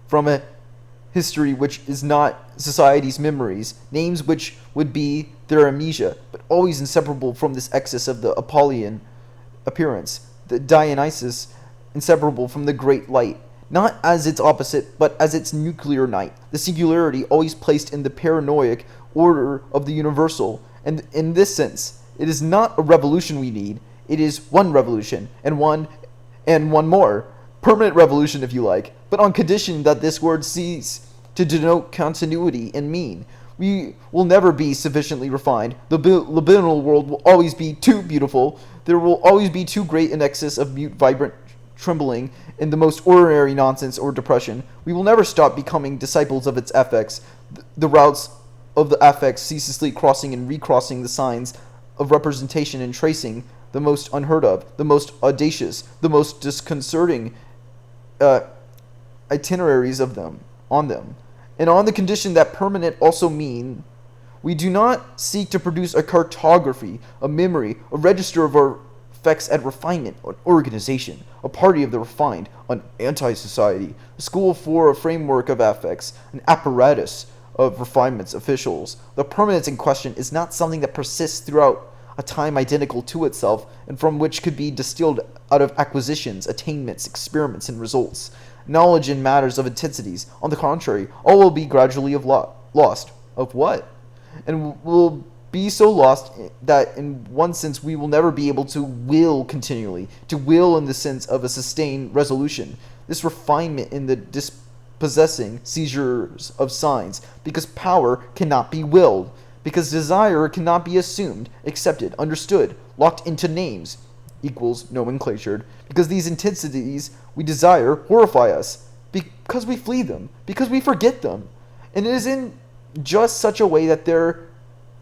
from a history which is not society's memories, names which would be their amnesia, but always inseparable from this excess of the Apollyon appearance, the Dionysus inseparable from the great light, not as its opposite, but as its nuclear night, the singularity always placed in the paranoiac order of the universal. And in this sense, it is not a revolution we need, it is one revolution, and one more. Permanent revolution, if you like, but on condition that this word cease to denote continuity and mean. We will never be sufficiently refined. The libidinal world will always be too beautiful. There will always be too great an excess of mute, vibrant trembling in the most ordinary nonsense or depression. We will never stop becoming disciples of its affects, the routes of the affects ceaselessly crossing and recrossing the signs of representation and tracing the most unheard of, the most audacious, the most disconcerting itineraries of them, on them. And on the condition that permanent also mean, we do not seek to produce a cartography, a memory, a register of our effects at refinement, an organization, a party of the refined, an anti-society, a school for a framework of affects, an apparatus of refinements, officials. The permanence in question is not something that persists throughout a time identical to itself, and from which could be distilled out of acquisitions, attainments, experiments, and results. Knowledge in matters of intensities. On the contrary, all will be gradually lost. Of what? And will be so lost that in one sense we will never be able to will continually, to will in the sense of a sustained resolution. This refinement in the dispossessing seizures of signs, because power cannot be willed, because desire cannot be assumed, accepted, understood, locked into names, equals nomenclatured, because these intensities we desire horrify us, because we flee them, because we forget them. And it is in just such a way that there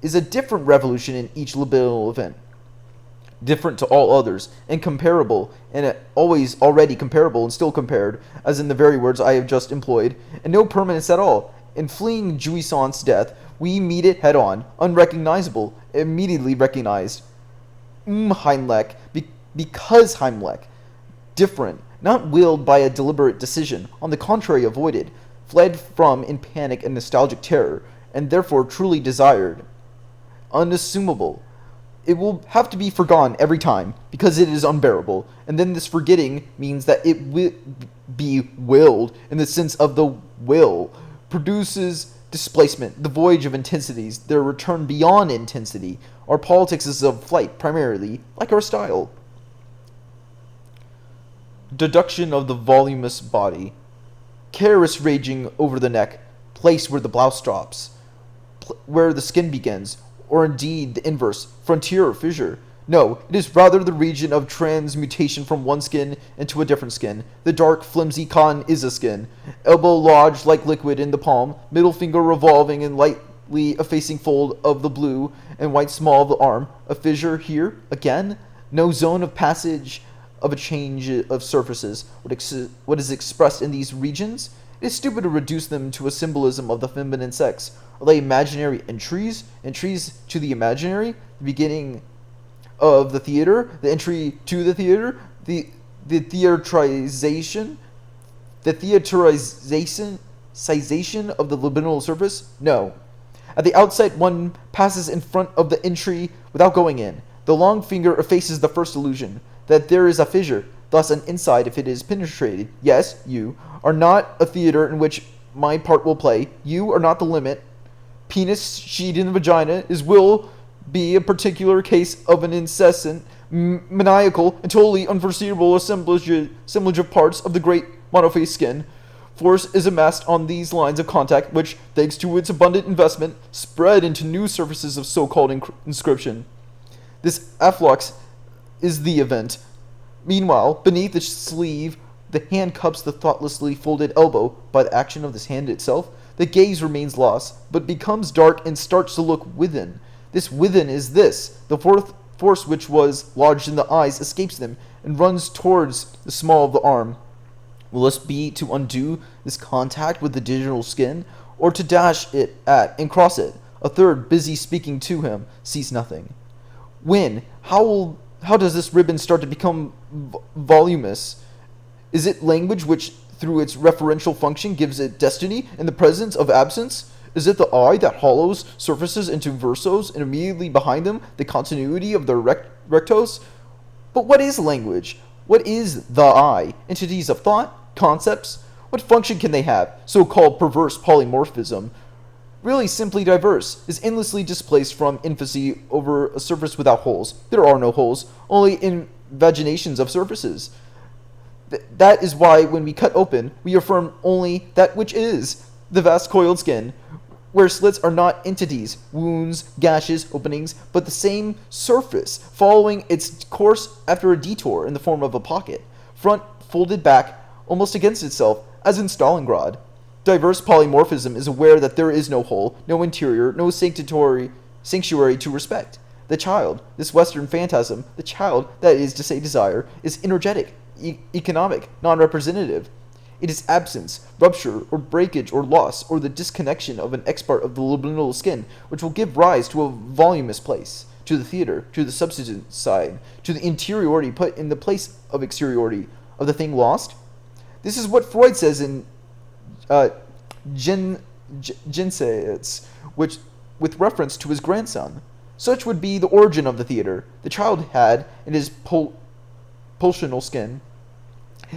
is a different revolution in each libidinal event, different to all others, and comparable, and always already comparable and still compared, as in the very words I have just employed, and no permanence at all. In fleeing jouissance death, we meet it head on, unrecognizable, immediately recognized. Heimlich, because Heimlich, different, not willed by a deliberate decision, on the contrary avoided, fled from in panic and nostalgic terror, and therefore truly desired, unassumable. It will have to be forgone every time, because it is unbearable, and then this forgetting means that it will be willed, in the sense of the will, produces displacement, the voyage of intensities, their return beyond intensity. Our politics is of flight, primarily, like our style. Deduction of the voluminous body. Caress raging over the neck, place where the blouse stops, where the skin begins, or indeed the inverse, frontier or fissure. No, it is rather the region of transmutation from one skin into a different skin. The dark, flimsy cotton is a skin. Elbow lodged like liquid in the palm, middle finger revolving in lightly effacing fold of the blue and white small of the arm. A fissure here, again? No zone of passage of a change of surfaces. What is expressed in these regions? It is stupid to reduce them to a symbolism of the feminine sex. Are they imaginary entries? Entries to the imaginary? The beginning of the theater? The entry to the theater? The theaterization? The theaterization of the libidinal surface? No. At the outset, one passes in front of the entry without going in. The long finger effaces the first illusion, that there is a fissure, thus an inside if it is penetrated. Yes, you are not a theater in which my part will play. You are not the limit. Penis sheet in the vagina will be a particular case of an incessant, maniacal, and totally unforeseeable assemblage of parts of the great monophase skin. Force is amassed on these lines of contact, which, thanks to its abundant investment, spread into new surfaces of so-called inscription. This afflux is the event. Meanwhile, beneath the sleeve, the hand cups the thoughtlessly folded elbow. By the action of this hand itself, the gaze remains lost, but becomes dark and starts to look within. This within is this. The force which was lodged in the eyes escapes them and runs towards the small of the arm. Will this be to undo this contact with the digital skin, or to dash it at and cross it? A third, busy speaking to him, sees nothing. When? How does this ribbon start to become voluminous? Is it language which, through its referential function, gives it destiny in the presence of absence? Is it the eye that hollows surfaces into versos, and immediately behind them the continuity of the rectos? But what is language? What is the eye? Entities of thought? Concepts? What function can they have? So-called perverse polymorphism, really simply diverse, is endlessly displaced from infancy over a surface without holes. There are no holes, only invaginations of surfaces. That is why when we cut open, we affirm only that which is the vast coiled skin, where slits are not entities, wounds, gashes, openings, but the same surface, following its course after a detour in the form of a pocket, front folded back almost against itself, as in Stalingrad. Diverse polymorphism is aware that there is no hole, no interior, no sanctuary to respect. The child, this Western phantasm, the child, that is to say desire, is energetic, economic, non-representative. It is absence, rupture, or breakage, or loss, or the disconnection of an expart of the libidinal skin, which will give rise to a voluminous place, to the theater, to the substitute side, to the interiority put in the place of exteriority, of the thing lost. This is what Freud says in Genseitz, which, with reference to his grandson. Such would be the origin of the theater. The child had, in his pulsional skin,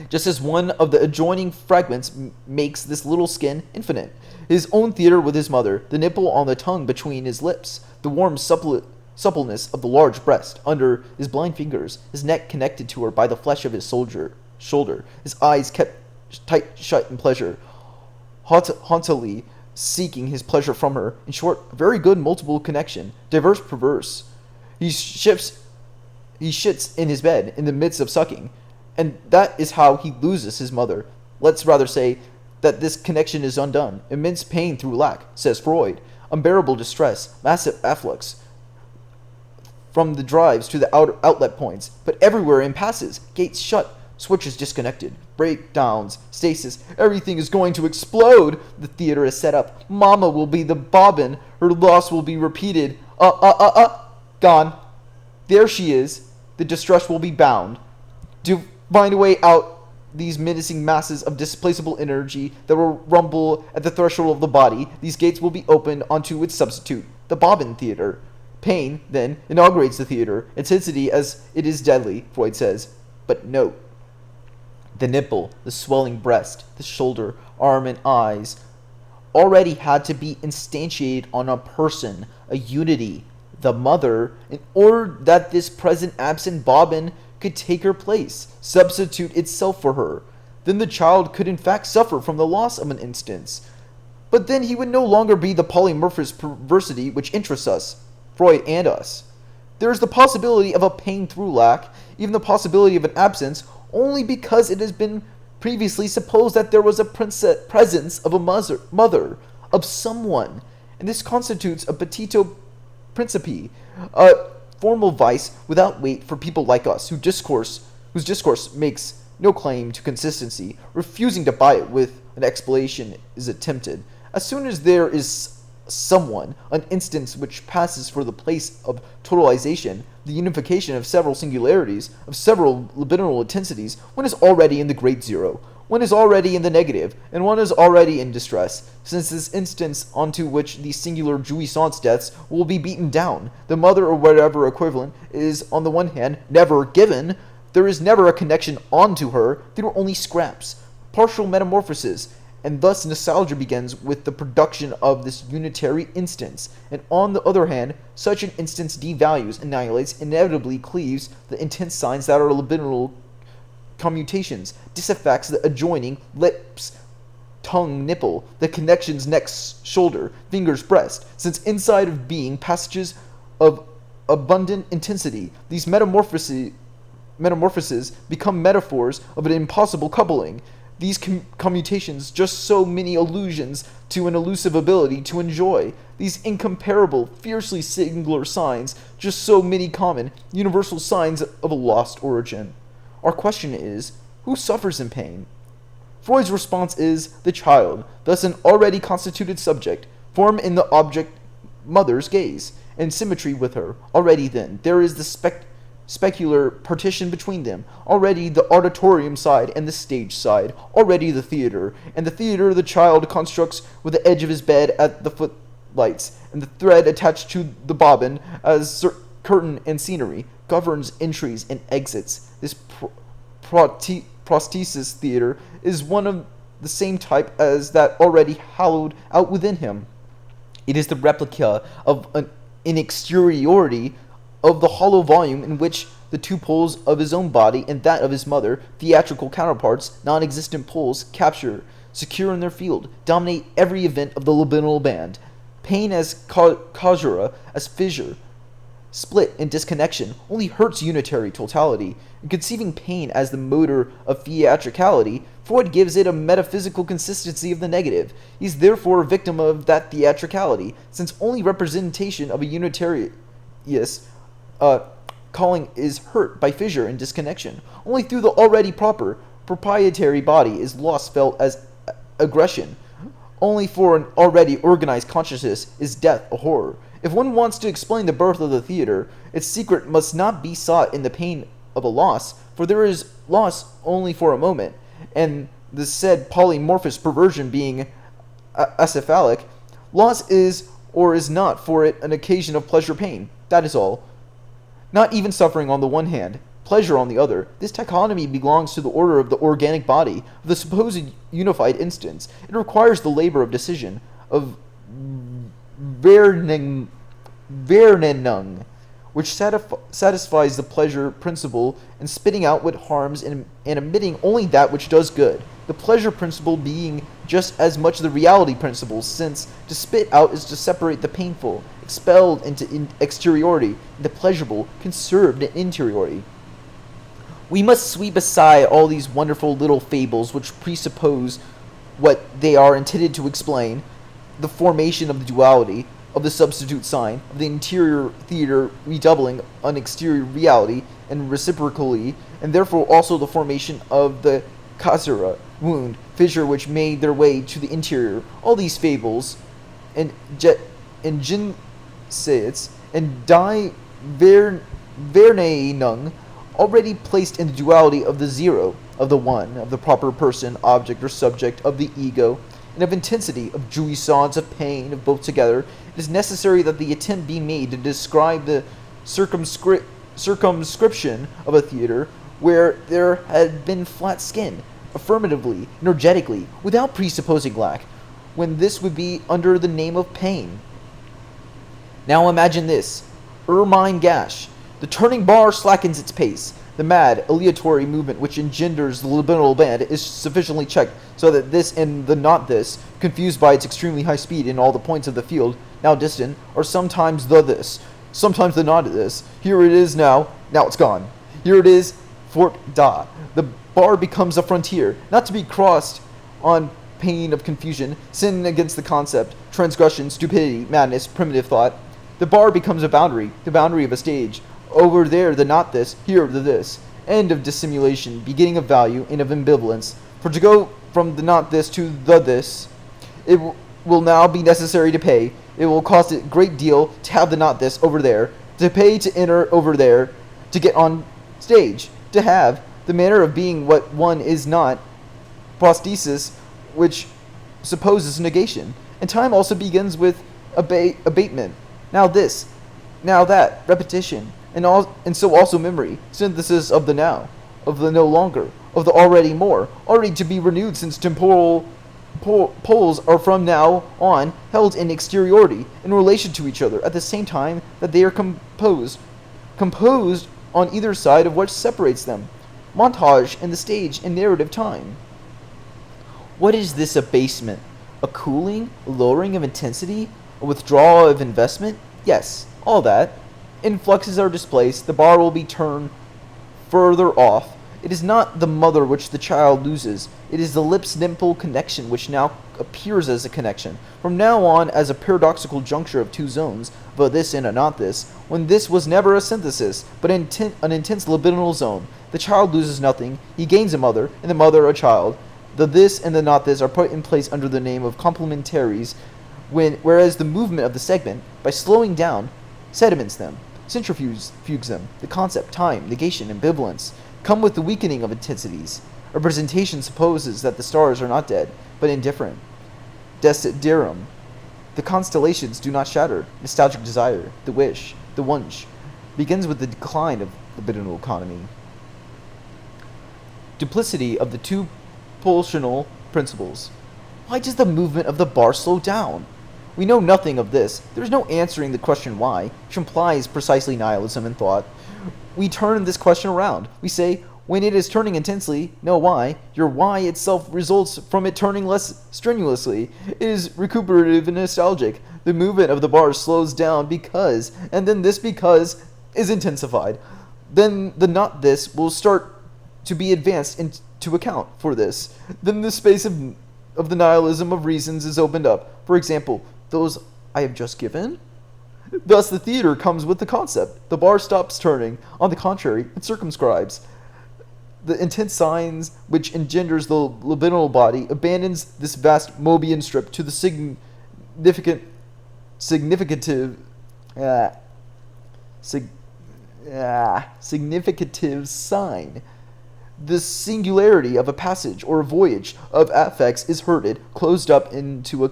just as one of the adjoining fragments makes this little skin infinite, his own theater with his mother, the nipple on the tongue between his lips, the warm suppleness of the large breast under his blind fingers, his neck connected to her by the flesh of his shoulder, his eyes kept tight shut in pleasure, haughtily seeking his pleasure from her. In short, a very good multiple connection, diverse perverse. He shits in his bed in the midst of sucking, and that is how he loses his mother. Let's rather say that this connection is undone. Immense pain through lack, says Freud. Unbearable distress, massive afflux from the drives to the outlet points, but everywhere impasses, gates shut, switches disconnected, breakdowns, stasis. Everything is going to explode. The theater is set up. Mama will be the bobbin. Her loss will be repeated. Gone. There she is. The distress will be bound. To find a way out these menacing masses of displaceable energy that will rumble at the threshold of the body, these gates will be opened onto its substitute, the bobbin theater. Pain, then, inaugurates the theater, intensity as it is deadly, Freud says. But note, the nipple, the swelling breast, the shoulder, arm, and eyes already had to be instantiated on a person, a unity, the mother, in order that this present absent bobbin could take her place, substitute itself for her. Then the child could in fact suffer from the loss of an instance. But then he would no longer be the polymorphous perversity which interests us, Freud and us. There is the possibility of a pain through lack, even the possibility of an absence, only because it has been previously supposed that there was a presence of a mother, of someone, and this constitutes a petito principi, a formal vice without weight for people like us, whose discourse makes no claim to consistency, refusing to buy it with an explanation is attempted. As soon as there is someone, an instance which passes for the place of totalization, the unification of several singularities, of several libidinal intensities, one is already in the great zero, one is already in the negative, and one is already in distress, since this instance onto which these singular jouissance deaths will be beaten down, the mother or whatever equivalent, is on the one hand never given, there is never a connection onto her, there are only scraps, partial metamorphoses, and thus nostalgia begins with the production of this unitary instance, and on the other hand, such an instance devalues, annihilates, inevitably cleaves the intense signs that are libidinal commutations, disaffects the adjoining lips, tongue, nipple, the connections neck, shoulder, fingers, breast, since inside of being passages of abundant intensity, these metamorphoses become metaphors of an impossible coupling. These commutations, just so many allusions to an elusive ability to enjoy. These incomparable, fiercely singular signs, just so many common, universal signs of a lost origin. Our question is, who suffers in pain? Freud's response is the child, thus an already constituted subject, formed in the object mother's gaze, in symmetry with her. Already then, there is the specular partition between them, already the auditorium side and the stage side, already the theater, and the theater the child constructs with the edge of his bed at the footlights, and the thread attached to the bobbin as curtain and scenery, governs entries and exits. This prosthesis theater is one of the same type as that already hollowed out within him. It is the replica of an inexteriority of the hollow volume in which the two poles of his own body and that of his mother, theatrical counterparts, non-existent poles, capture, secure in their field, dominate every event of the libidinal band. Pain as caesura, as fissure, split and disconnection, only hurts unitary totality. In conceiving pain as the motor of theatricality, Freud gives it a metaphysical consistency of the negative. He is therefore a victim of that theatricality, since only representation of a unitary calling is hurt by fissure and disconnection. Only through the already proprietary body is loss felt as aggression. Only for an already organized consciousness is death a horror. If one wants to explain the birth of the theater, its secret must not be sought in the pain of a loss, for there is loss only for a moment, and the said polymorphous perversion being acephalic, loss is or is not for it an occasion of pleasure-pain. That is all. Not even suffering on the one hand, pleasure on the other. This dichotomy belongs to the order of the organic body, of the supposed unified instance. It requires the labor of decision, of Vernung, which satisfies the pleasure principle in spitting out what harms and omitting only that which does good. The pleasure principle being just as much the reality principle, since to spit out is to separate the painful, expelled into exteriority, and the pleasurable, conserved in interiority. We must sweep aside all these wonderful little fables which presuppose what they are intended to explain, the formation of the duality, of the substitute sign, of the interior theater redoubling an exterior reality, and reciprocally, and therefore also the formation of the caesura, wound, fissure which made their way to the interior. All these fables, and Jinsits, and Die Vernung, already placed in the duality of the zero, of the one, of the proper person, object, or subject, of the ego, and of intensity, of jouissance, of pain, of both together, it is necessary that the attempt be made to describe the circumscription of a theater where there had been flat skin, affirmatively, energetically, without presupposing lack, when this would be under the name of pain. Now imagine this: ermine gash. The turning bar slackens its pace. The mad, aleatory movement which engenders the libidinal band is sufficiently checked so that this and the not this, confused by its extremely high speed in all the points of the field, now distant, are sometimes the this, sometimes the not this. Here it is now it's gone. Here it is, fort da. The bar becomes a frontier, not to be crossed on pain of confusion, sin against the concept, transgression, stupidity, madness, primitive thought. The bar becomes a boundary, the boundary of a stage. Over there the not this, here the this. End of dissimulation, beginning of value, and of ambivalence. For to go from the not this to the this, it will now be necessary to pay. It will cost a great deal to have the not this over there, to pay to enter over there, to get on stage, to have the manner of being what one is not, prosthesis, which supposes negation. And time also begins with abatement. Now this, now that, repetition, and so also memory, synthesis of the now, of the no longer, of the already more, already to be renewed, since temporal poles are from now on held in exteriority, in relation to each other, at the same time that they are composed on either side of what separates them. Montage and the stage in narrative time. What is this abasement? A cooling, a lowering of intensity, a withdrawal of investment? Yes, all that. Influxes are displaced, the bar will be turned further off. It is not the mother which the child loses, it is the lips-dimple connection which now appears as a connection, from now on as a paradoxical juncture of two zones, of a this and a not this, when this was never a synthesis, but an intense libidinal zone. The child loses nothing, he gains a mother, and the mother a child. The this and the not this are put in place under the name of complementaries, whereas the movement of the segment, by slowing down, sediments them, centrifuges them. The concept, time, negation, ambivalence come with the weakening of intensities. Representation supposes that the stars are not dead, but indifferent. Desiderum. The constellations do not shatter. Nostalgic desire, the wish, the wunsch, begins with the decline of libidinal economy. Duplicity of the two pulsional principles. Why does the movement of the bar slow down? We know nothing of this. There is no answering the question why, which implies precisely nihilism in thought. We turn this question around. We say, when it is turning intensely, know why. Your why itself results from it turning less strenuously. It is recuperative and nostalgic. The movement of the bar slows down because, and then this because is intensified. Then the not this will start to be advanced into account for this. Then the space of the nihilism of reasons is opened up. For example, those I have just given. Thus the theater comes with the concept. The bar stops turning. On the contrary, it circumscribes. The intense signs which engenders the libidinal body abandons this vast Mobian strip to the significative sign. The singularity of a passage or a voyage of affects is herded, closed up into a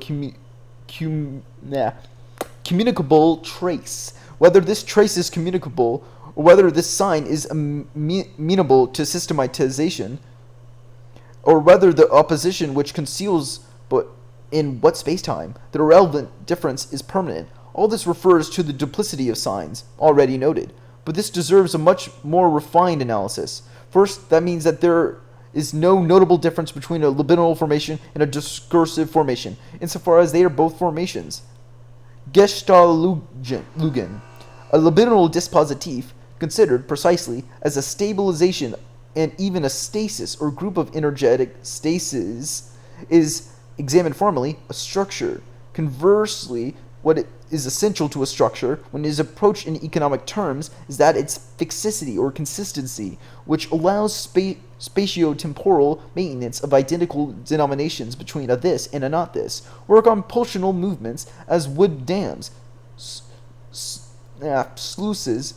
communicable trace. Whether this trace is communicable, or whether this sign is amenable to systematization, or whether the opposition which conceals but in what space-time, the irrelevant difference is permanent. All this refers to the duplicity of signs, already noted, but this deserves a much more refined analysis. First, that means that there is no notable difference between a libidinal formation and a discursive formation, insofar as they are both formations. Gestaltlugen, a libidinal dispositif, considered precisely as a stabilization and even a stasis or group of energetic stases, is examined formally a structure. Conversely, what is essential to a structure when it is approached in economic terms is that its fixicity or consistency, which allows spatio-temporal maintenance of identical denominations between a this and a not this, work on pulsional movements as wood dams, sluices,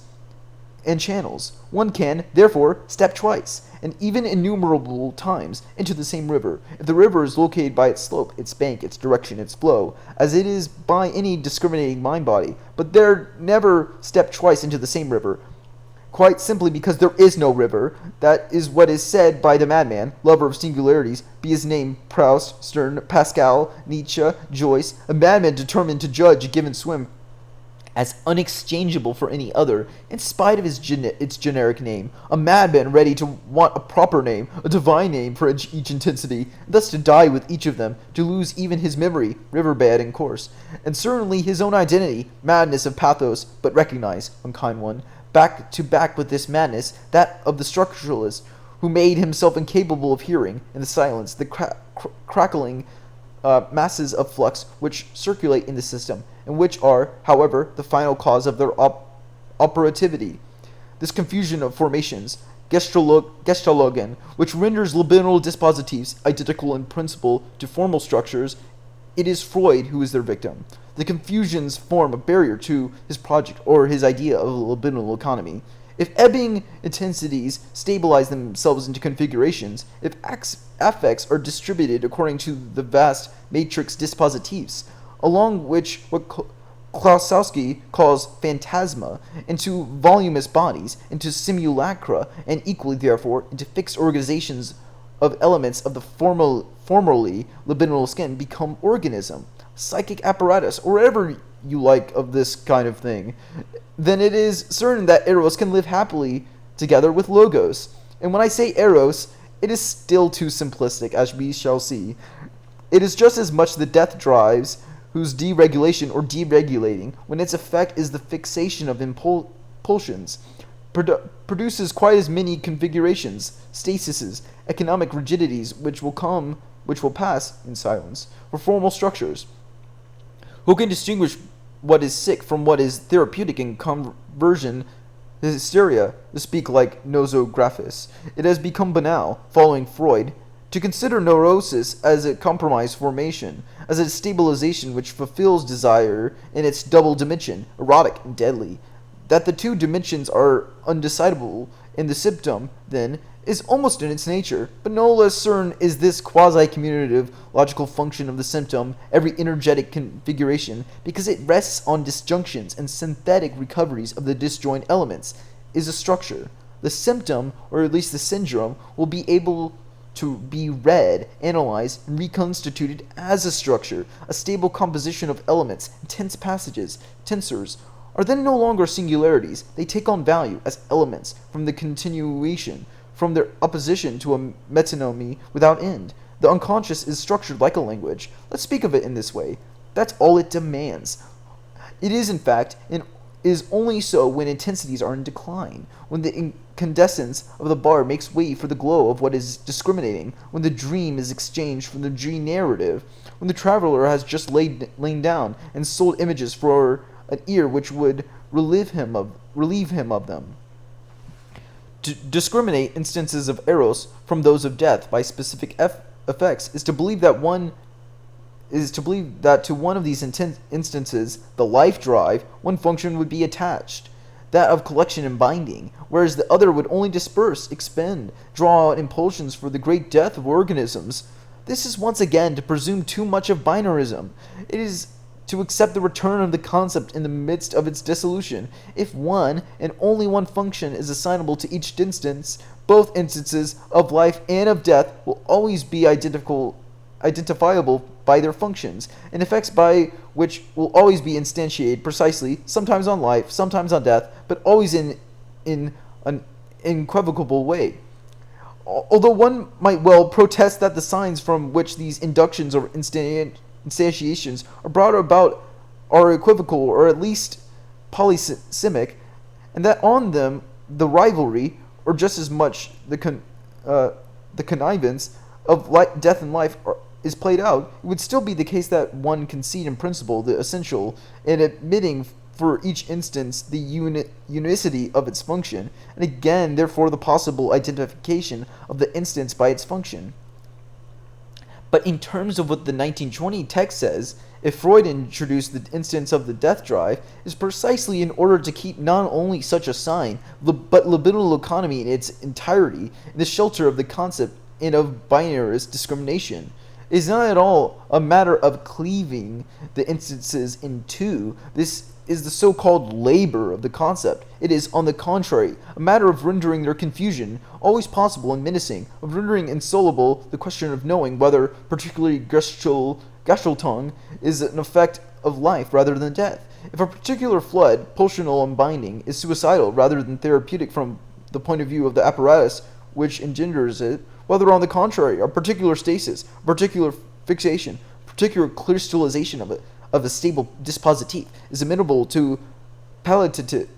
and channels. One can, therefore, step twice, and even innumerable times into the same river, if the river is located by its slope, its bank, its direction, its flow, as it is by any discriminating mind body, but there never step twice into the same river, quite simply because there is no river. That is what is said by the madman, lover of singularities, be his name Proust, Stern, Pascal, Nietzsche, Joyce, a madman determined to judge a given swim as unexchangeable for any other, in spite of its generic name, a madman ready to want a proper name, a divine name for each intensity, and thus to die with each of them, to lose even his memory, riverbed and course, and certainly his own identity, madness of pathos, but recognize, unkind one, back to back with this madness, that of the structuralist, who made himself incapable of hearing, in the silence, the crackling masses of flux which circulate in the system, and which are, however, the final cause of their operativity. This confusion of formations, Gestalogen, which renders libidinal dispositives identical in principle to formal structures, it is Freud who is their victim. The confusions form a barrier to his project or his idea of a libidinal economy. If ebbing intensities stabilize themselves into configurations, if affects are distributed according to the vast matrix dispositives, along which what Klaussowski calls phantasma, into voluminous bodies, into simulacra, and equally, therefore, into fixed organizations of elements of the formerly libidinal skin, become organism, psychic apparatus, or whatever you like of this kind of thing, then it is certain that Eros can live happily together with Logos. And when I say Eros, it is still too simplistic, as we shall see. It is just as much the death drives whose deregulation or deregulating, when its effect is the fixation of impulsions, produces quite as many configurations, stasises, economic rigidities, which will pass in silence for formal structures. Who can distinguish what is sick from what is therapeutic in conversion hysteria, to speak like nosographis? It has become banal, following Freud, to consider neurosis as a compromised formation, as a stabilization which fulfills desire in its double dimension, erotic and deadly. That the two dimensions are undecidable in the symptom, then, is almost in its nature, but no less certain is this quasi-commutative logical function of the symptom, every energetic configuration, because it rests on disjunctions and synthetic recoveries of the disjoint elements, is a structure. The symptom, or at least the syndrome, will be able to be read, analyzed, and reconstituted as a structure, a stable composition of elements, tense passages, tensors, are then no longer singularities. They take on value as elements from the continuation, from their opposition to a metonymy without end. The unconscious is structured like a language. Let's speak of it in this way. That's all it demands. It is, in fact, and is only so when intensities are in decline, when the incandescence of the bar makes way for the glow of what is discriminating, when the dream is exchanged for the dream narrative, when the traveler has just lain down and sold images for an ear which would relieve him of them. To discriminate instances of eros from those of death by specific effects is to believe that to one of these instances, the life drive, one function would be attached, that of collection and binding, whereas the other would only disperse, expend, draw out impulsions for the great death of organisms. This is once again to presume too much of binarism. It is to accept the return of the concept in the midst of its dissolution. If one, and only one function, is assignable to each instance, both instances of life and of death will always be identifiable by their functions, and effects by which will always be instantiated precisely, sometimes on life, sometimes on death, but always in an unequivocal way. Although one might well protest that the signs from which these inductions or instantiations are brought about are equivocal or at least polysemic, and that on them the rivalry, or just as much the connivance of death and life is played out, it would still be the case that one concede in principle the essential, in admitting for each instance the unicity of its function, and again therefore the possible identification of the instance by its function. But in terms of what the 1920 text says, if Freud introduced the instance of the death drive, is precisely in order to keep not only such a sign, but libidinal economy in its entirety in the shelter of the concept and of binarist discrimination. It is not at all a matter of cleaving the instances in two. This is the so-called labor of the concept. It is, on the contrary, a matter of rendering their confusion always possible and menacing, of rendering insoluble the question of knowing whether particularly gestral tongue is an effect of life rather than death. If a particular flood, pulsional unbinding, is suicidal rather than therapeutic from the point of view of the apparatus which engenders it, whether on the contrary, a particular stasis, a particular fixation, a particular crystallization of a stable dispositif is amenable to palliative,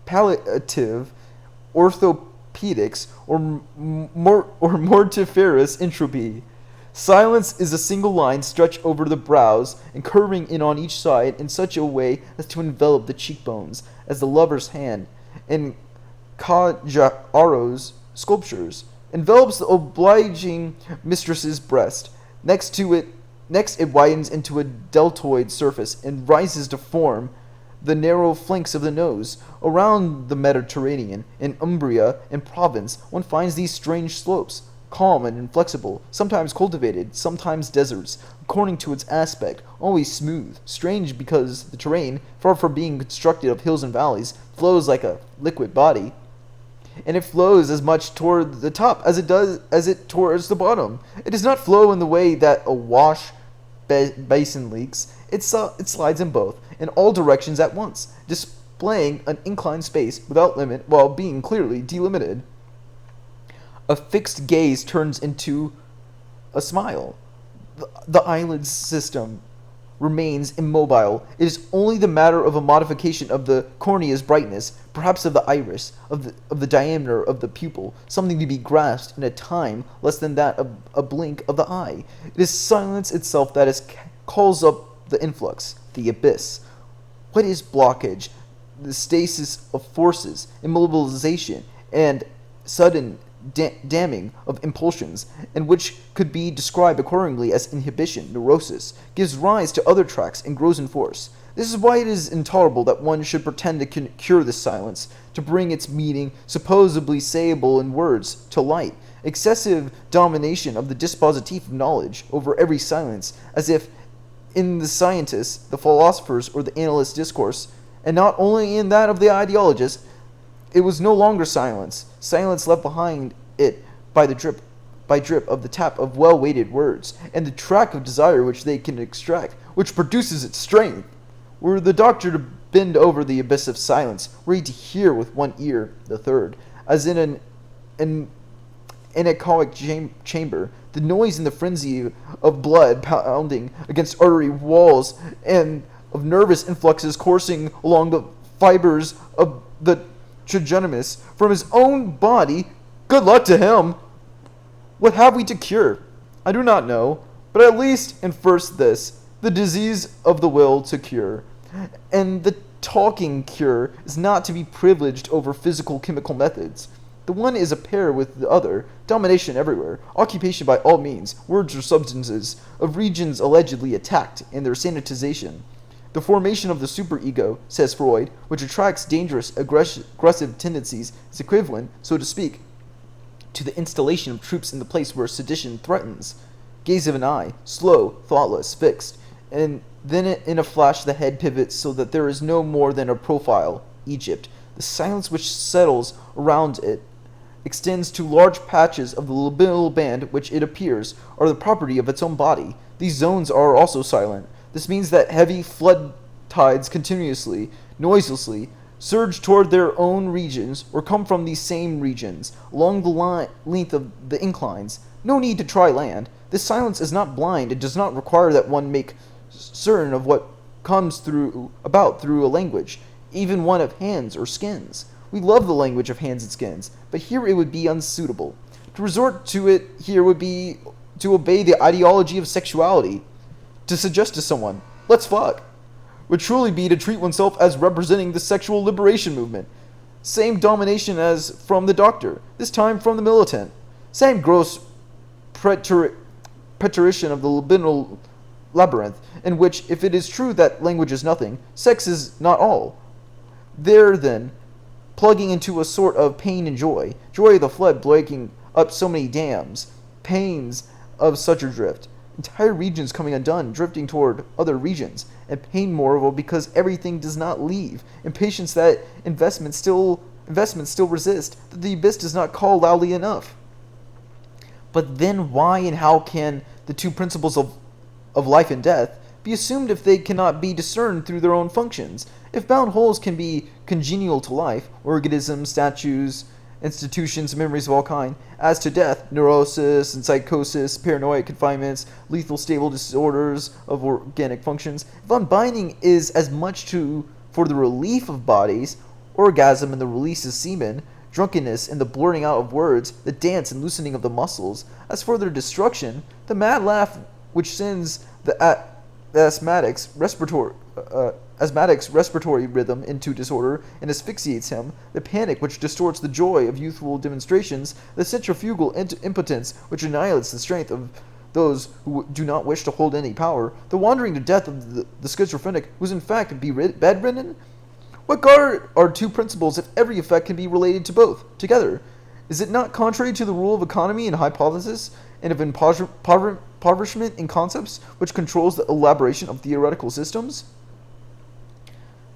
palliative orthopedics or mortiferous entropy. Silence is a single line stretched over the brows and curving in on each side in such a way as to envelop the cheekbones, as the lover's hand in Caggiaro's sculptures envelops the obliging mistress's breast. Next it widens into a deltoid surface and rises to form the narrow flanks of the nose. Around the Mediterranean, in Umbria and Provence, one finds these strange slopes, calm and inflexible, sometimes cultivated, sometimes deserts, according to its aspect, always smooth, strange because the terrain, far from being constructed of hills and valleys, flows like a liquid body, and it flows as much toward the top as it towards the bottom. It does not flow in the way that a wash basin leaks. It slides in both, in all directions at once, displaying an inclined space without limit while being clearly delimited. A fixed gaze turns into a smile. The eyelid system remains immobile. It is only the matter of a modification of the cornea's brightness, perhaps of the iris, of the diameter of the pupil, something to be grasped in a time less than that of a blink of the eye. It is silence itself that calls up the influx, the abyss. What is blockage? The stasis of forces, immobilization, and sudden damming of impulsions, and which could be described accordingly as inhibition, neurosis, gives rise to other tracks and grows in force. This is why it is intolerable that one should pretend to cure this silence, to bring its meaning, supposedly sayable in words, to light. Excessive domination of the dispositif of knowledge over every silence, as if in the scientist's, the philosopher's, or the analyst's discourse, and not only in that of the ideologist, it was no longer silence left behind it by drip of the tap of well-weighted words, and the track of desire which they can extract, which produces its strength. Were the doctor to bend over the abyss of silence, were he to hear with one ear, the third, as in an anechoic chamber, the noise and the frenzy of blood pounding against artery walls, and of nervous influxes coursing along the fibers of the trigeminus from his own body, good luck to him. What have we to cure? I do not know, but at least, and first this, the disease of the will to cure. And the talking cure is not to be privileged over physical chemical methods. The one is a pair with the other, domination everywhere, occupation by all means, words or substances, of regions allegedly attacked, and their sanitization. The formation of the superego, says Freud, which attracts dangerous, aggressive tendencies, is equivalent, so to speak, to the installation of troops in the place where sedition threatens. Gaze of an eye, slow, thoughtless, fixed, and then in a flash the head pivots so that there is no more than a profile, Egypt. The silence which settles around it extends to large patches of the libidinal band which, it appears, are the property of its own body. These zones are also silent. This means that heavy flood tides continuously, noiselessly, surge toward their own regions or come from these same regions, along the length of the inclines. No need to try land. This silence is not blind. It does not require that one make certain of what comes about through a language, even one of hands or skins. We love the language of hands and skins, but here it would be unsuitable. To resort to it here would be to obey the ideology of sexuality. To suggest to someone, let's fuck, would truly be to treat oneself as representing the sexual liberation movement. Same domination as from the doctor, this time from the militant. Same gross preterition of the libidinal labyrinth, in which, if it is true that language is nothing, sex is not all. There, then, plugging into a sort of pain and joy, joy of the flood breaking up so many dams, pains of such a drift, entire regions coming undone, drifting toward other regions, and pain moreover because everything does not leave, impatience that investments still resist, that the abyss does not call loudly enough. But then why and how can the two principles of life and death be assumed if they cannot be discerned through their own functions? If bound wholes can be congenial to life, organisms, statues, institutions, memories of all kind, as to death, neurosis and psychosis, paranoid confinements, lethal stable disorders of organic functions, if unbinding is as much for the relief of bodies, orgasm and the release of semen, drunkenness and the blurting out of words, the dance and loosening of the muscles, as for their destruction, the mad laugh which sends the asthmatic's respiratory rhythm into disorder and asphyxiates him, the panic which distorts the joy of youthful demonstrations, the centrifugal impotence which annihilates the strength of those who do not wish to hold any power, the wandering to death of the schizophrenic who is in fact bedridden? What guard are two principles if every effect can be related to both, together? Is it not contrary to the rule of economy and hypothesis, and of impoverishment in concepts, which controls the elaboration of theoretical systems?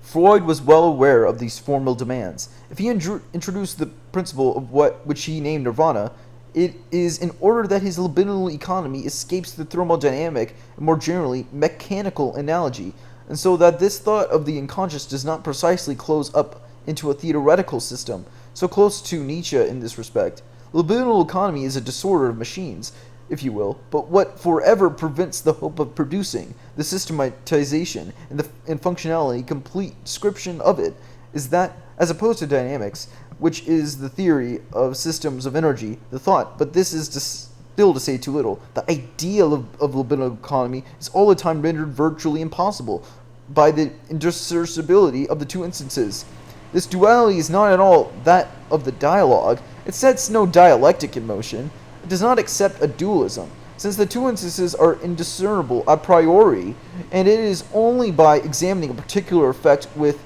Freud was well aware of these formal demands. If he introduced the principle of which he named nirvana, it is in order that his libidinal economy escapes the thermodynamic and more generally mechanical analogy, and so that this thought of the unconscious does not precisely close up into a theoretical system, so close to Nietzsche in this respect. Libidinal economy is a disorder of machines, if you will, but what forever prevents the hope of producing, the systematization, and functionality, complete description of it, is that, as opposed to dynamics, which is the theory of systems of energy, the thought, but this is still to say too little. The ideal of libidinal economy is all the time rendered virtually impossible by the indissociability of the two instances. This duality is not at all that of the dialogue. It sets no dialectic in motion. It does not accept a dualism, since the two instances are indiscernible a priori, and it is only by examining a particular effect with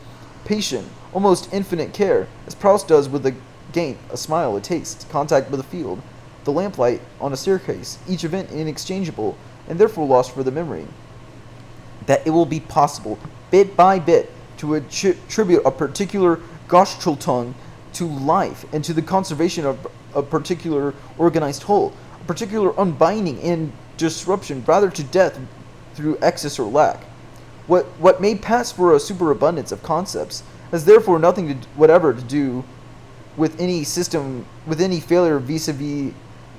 patient, almost infinite care, as Proust does with a gain, a smile, a taste, contact with a field, the lamplight on a staircase, each event inexchangeable, and therefore lost for the memory, that it will be possible, bit by bit, to attribute a particular Gestalt to life and to the conservation of a particular organized whole, a particular unbinding and disruption, rather to death through excess or lack. What may pass for a superabundance of concepts has therefore nothing whatever to do with any system, with any failure vis-a-vis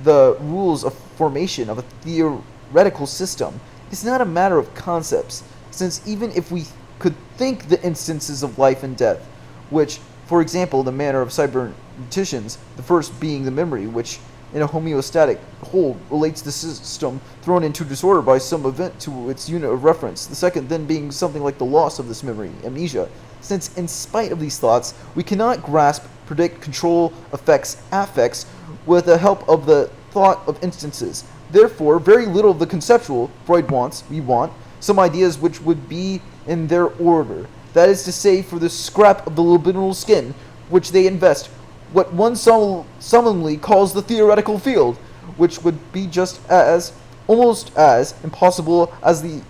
the rules of formation of a theoretical system. It is not a matter of concepts, since even if we could think the instances of life and death, which, for example, the manner of cyberneticians, the first being the memory, which in a homeostatic whole relates the system thrown into disorder by some event to its unit of reference, the second then being something like the loss of this memory, amnesia, since in spite of these thoughts, we cannot grasp, predict, control, affects with the help of the thought of instances. Therefore, very little of the conceptual Freud wants, we want, some ideas which would be in their order. That is to say, for the scrap of the libidinal skin, which they invest, what one solemnly calls the theoretical field, which would be just as, almost as, impossible as the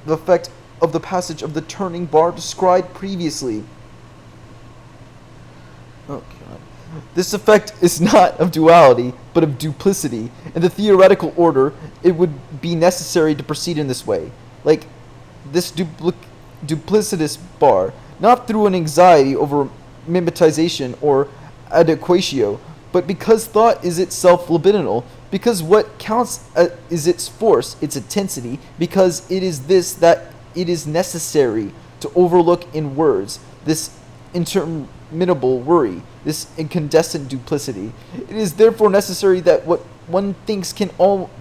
effect of the passage of the turning bar described previously. Oh, God. This effect is not of duality, but of duplicity. In the theoretical order, it would be necessary to proceed in this way, like this duplicitous bar, not through an anxiety over mimetization or adequatio, but because thought is itself libidinal, because what counts is its force, its intensity, because it is this that it is necessary to overlook in words, this interminable worry, this incandescent duplicity. It is therefore necessary that what one thinks can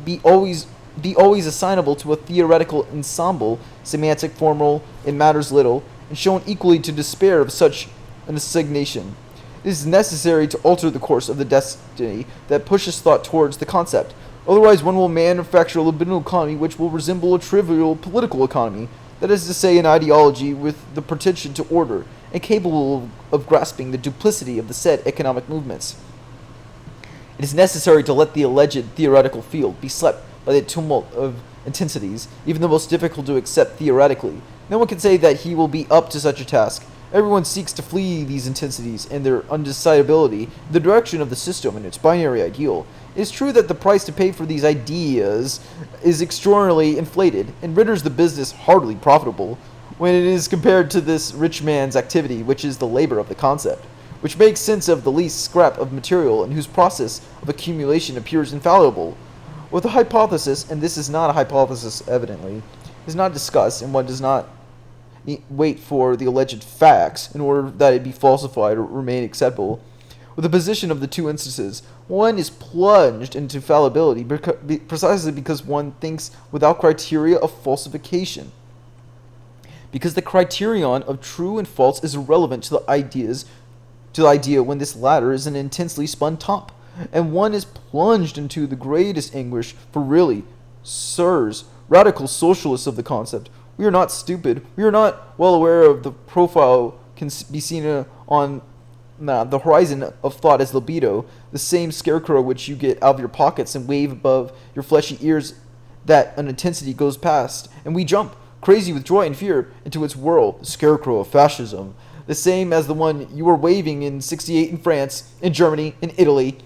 be always assignable to a theoretical ensemble, semantic, formal, it matters little, and shown equally to despair of such an assignation. It is necessary to alter the course of the destiny that pushes thought towards the concept. Otherwise, one will manufacture a libidinal economy which will resemble a trivial political economy, that is to say, an ideology with the pretension to order, and capable of grasping the duplicity of the said economic movements. It is necessary to let the alleged theoretical field be swept by the tumult of intensities, even the most difficult to accept theoretically. No one can say that he will be up to such a task. Everyone seeks to flee these intensities and their undecidability in the direction of the system and its binary ideal. It is true that the price to pay for these ideas is extraordinarily inflated and renders the business hardly profitable when it is compared to this rich man's activity, which is the labor of the concept, which makes sense of the least scrap of material and whose process of accumulation appears infallible. With a hypothesis, and this is not a hypothesis evidently, is not discussed, and one does not wait for the alleged facts in order that it be falsified or remain acceptable. With the position of the two instances, one is plunged into fallibility precisely because one thinks without criteria of falsification. Because the criterion of true and false is irrelevant to the idea when this latter is an intensely spun top, and one is plunged into the greatest anguish, for really, sirs, radical socialists of the concept, we are not stupid. We are not well aware of the profile can be seen on the horizon of thought as libido, the same scarecrow which you get out of your pockets and wave above your fleshy ears that an intensity goes past, and we jump, crazy with joy and fear, into its whirl, the scarecrow of fascism, the same as the one you were waving in '68 in France, in Germany, in Italy.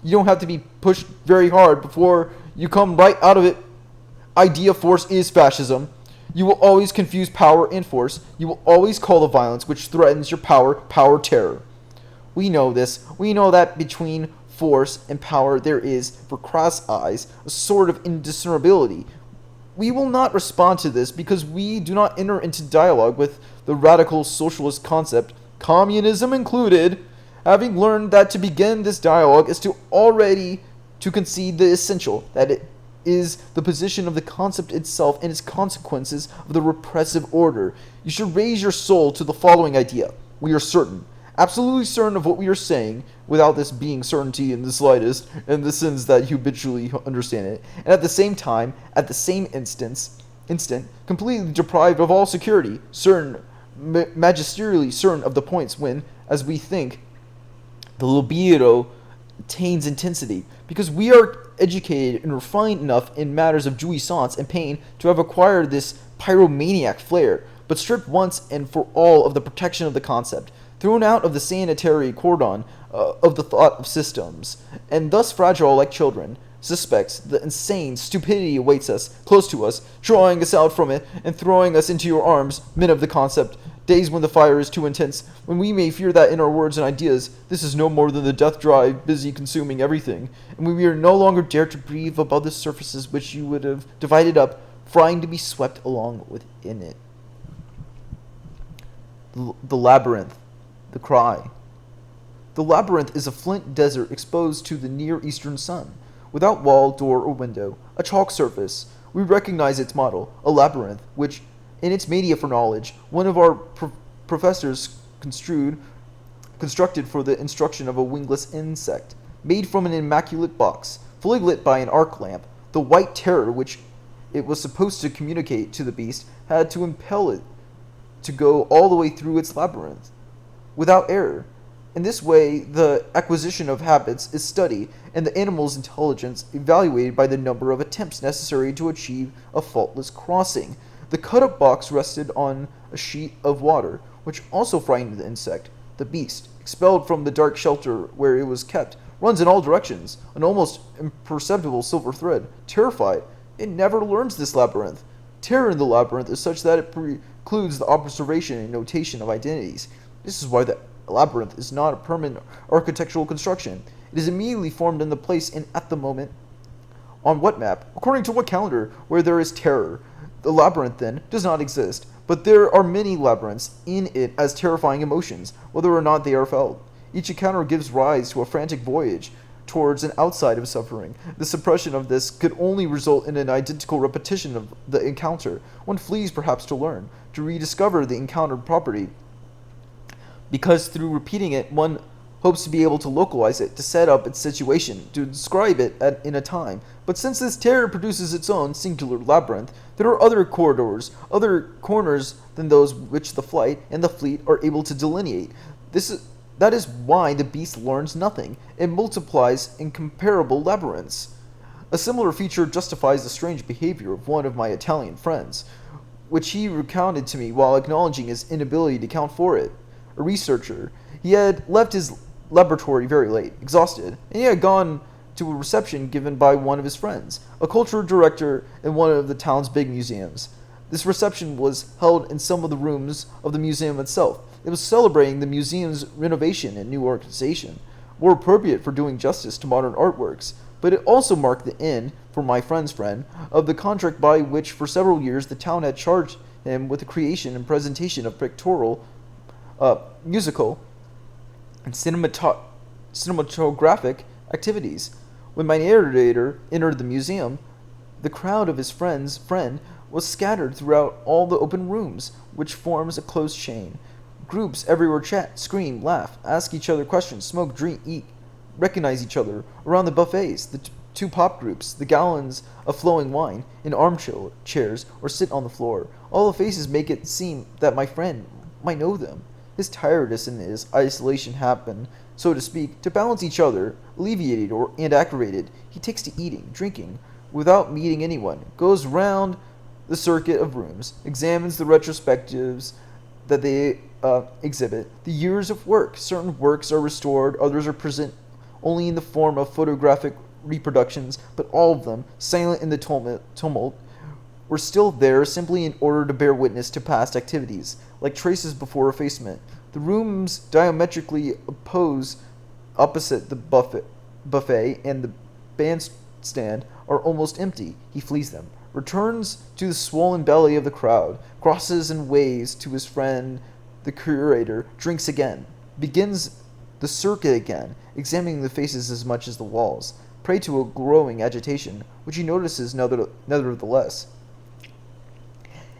You don't have to be pushed very hard before you come right out of it. Idea force is fascism. You will always confuse power and force. You will always call the violence which threatens your power terror. We know this. We know that between force and power there is, for crass eyes, a sort of indiscernibility. We will not respond to this because we do not enter into dialogue with the radical socialist concept, communism included, having learned that to begin this dialogue is to already to concede the essential, that it is the position of the concept itself and its consequences of the repressive order. You should raise your soul to the following idea. We are certain, absolutely certain of what we are saying, without this being certainty in the slightest, in the sense that you habitually understand it, and at the same time, at the same instant, completely deprived of all security, certain, magisterially certain of the points when, as we think, the libido attains intensity, because we are educated and refined enough in matters of jouissance and pain to have acquired this pyromaniac flair, but stripped once and for all of the protection of the concept, thrown out of the sanitary cordon of the thought of systems, and thus fragile like children, suspects the insane stupidity awaits us, close to us, drawing us out from it and throwing us into your arms, men of the concept, days when the fire is too intense, when we may fear that in our words and ideas this is no more than the death drive busy consuming everything, and when we are no longer dare to breathe above the surfaces which you would have divided up, frying to be swept along within it. The labyrinth. The cry. The labyrinth is a flint desert exposed to the Near Eastern sun, without wall, door, or window, a chalk surface. We recognize its model, a labyrinth, which, in its media for knowledge, one of our professors constructed for the instruction of a wingless insect, made from an immaculate box, fully lit by an arc lamp. The white terror which it was supposed to communicate to the beast had to impel it to go all the way through its labyrinth, without error. In this way, the acquisition of habits is studied, and the animal's intelligence evaluated by the number of attempts necessary to achieve a faultless crossing. The cut-up box rested on a sheet of water, which also frightened the insect. The beast, expelled from the dark shelter where it was kept, runs in all directions, an almost imperceptible silver thread. Terrified, it never learns this labyrinth. Terror in the labyrinth is such that it precludes the observation and notation of identities. This is why the labyrinth is not a permanent architectural construction. It is immediately formed in the place and at the moment. On what map? According to what calendar? Where there is terror. The labyrinth, then, does not exist, but there are many labyrinths in it as terrifying emotions, whether or not they are felt. Each encounter gives rise to a frantic voyage towards an outside of suffering. The suppression of this could only result in an identical repetition of the encounter. One flees perhaps to learn, to rediscover the encountered property, because through repeating it one hopes to be able to localize it, to set up its situation, to describe it in a time. But since this terror produces its own singular labyrinth, there are other corridors, other corners than those which the flight and the fleet are able to delineate. That is why the beast learns nothing. It multiplies incomparable labyrinths. A similar feature justifies the strange behavior of one of my Italian friends, which he recounted to me while acknowledging his inability to account for it. A researcher, he had left his laboratory very late, exhausted, and he had gone to a reception given by one of his friends, a cultural director in one of the town's big museums. This reception was held in some of the rooms of the museum itself. It was celebrating the museum's renovation and new organization, more appropriate for doing justice to modern artworks, but it also marked the end, for my friend's friend, of the contract by which for several years the town had charged him with the creation and presentation of pictorial, musical, and cinematographic activities. When my narrator entered the museum, the crowd of his friend was scattered throughout all the open rooms, which forms a closed chain. Groups everywhere chat, scream, laugh, ask each other questions, smoke, drink, eat, recognize each other around the buffets, the two pop groups, the gallons of flowing wine, in armchairs, or sit on the floor. All the faces make it seem that my friend might know them. His tiredness and his isolation happen, so to speak, to balance each other. Alleviated and aggravated, he takes to eating, drinking, without meeting anyone, goes round the circuit of rooms, examines the retrospectives that they exhibit, the years of work. Certain works are restored, others are present only in the form of photographic reproductions, but all of them, silent in the tumult, were still there simply in order to bear witness to past activities, like traces before effacement. The rooms diametrically opposite the buffet and the bandstand are almost empty. He flees them, returns to the swollen belly of the crowd, crosses and waves to his friend the curator, drinks again, begins the circuit again, examining the faces as much as the walls, prey to a growing agitation, which he notices nevertheless.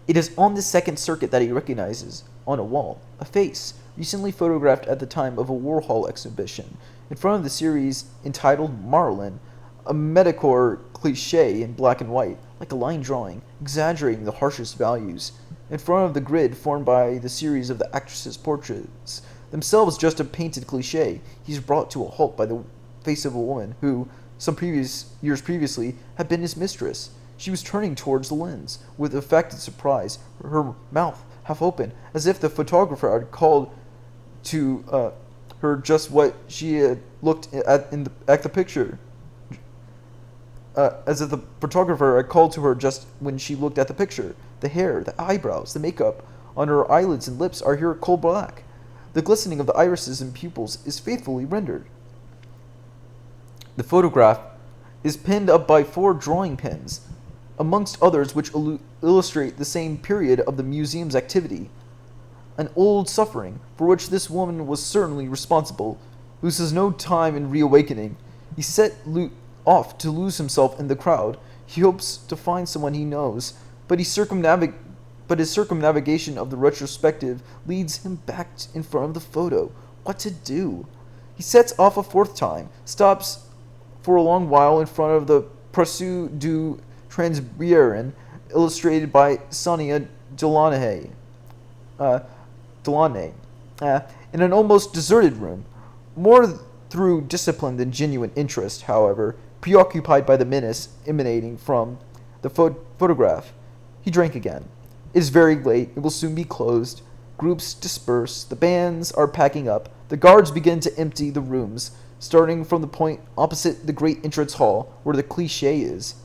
It is on this second circuit that he recognizes, on a wall, a face, recently photographed at the time of a Warhol exhibition, in front of the series entitled Marlin, a Medicore cliché in black and white, like a line drawing, exaggerating the harshest values, in front of the grid formed by the series of the actress's portraits, themselves just a painted cliché. He's brought to a halt by the face of a woman who, some years previously, had been his mistress. She was turning towards the lens, with affected surprise, her mouth half open, as if the photographer had called to her just what she had looked at the picture. As if the photographer had called to her just when she looked at the picture. The hair, the eyebrows, the makeup on her eyelids and lips are here coal black. The glistening of the irises and pupils is faithfully rendered. The photograph is pinned up by 4 drawing pins, amongst others which illustrate the same period of the museum's activity. An old suffering, for which this woman was certainly responsible, loses no time in reawakening. He set off to lose himself in the crowd. He hopes to find someone he knows, but his circumnavigation of the retrospective leads him back in front of the photo. What to do? He sets off a 4th time, stops for a long while in front of the Procès du Transbieren, illustrated by Sonia Delaunay, in an almost deserted room. More through discipline than genuine interest, however, preoccupied by the menace emanating from the photograph, he drank again. It is very late. It will soon be closed. Groups disperse. The bands are packing up. The guards begin to empty the rooms, starting from the point opposite the great entrance hall, where the cliché is,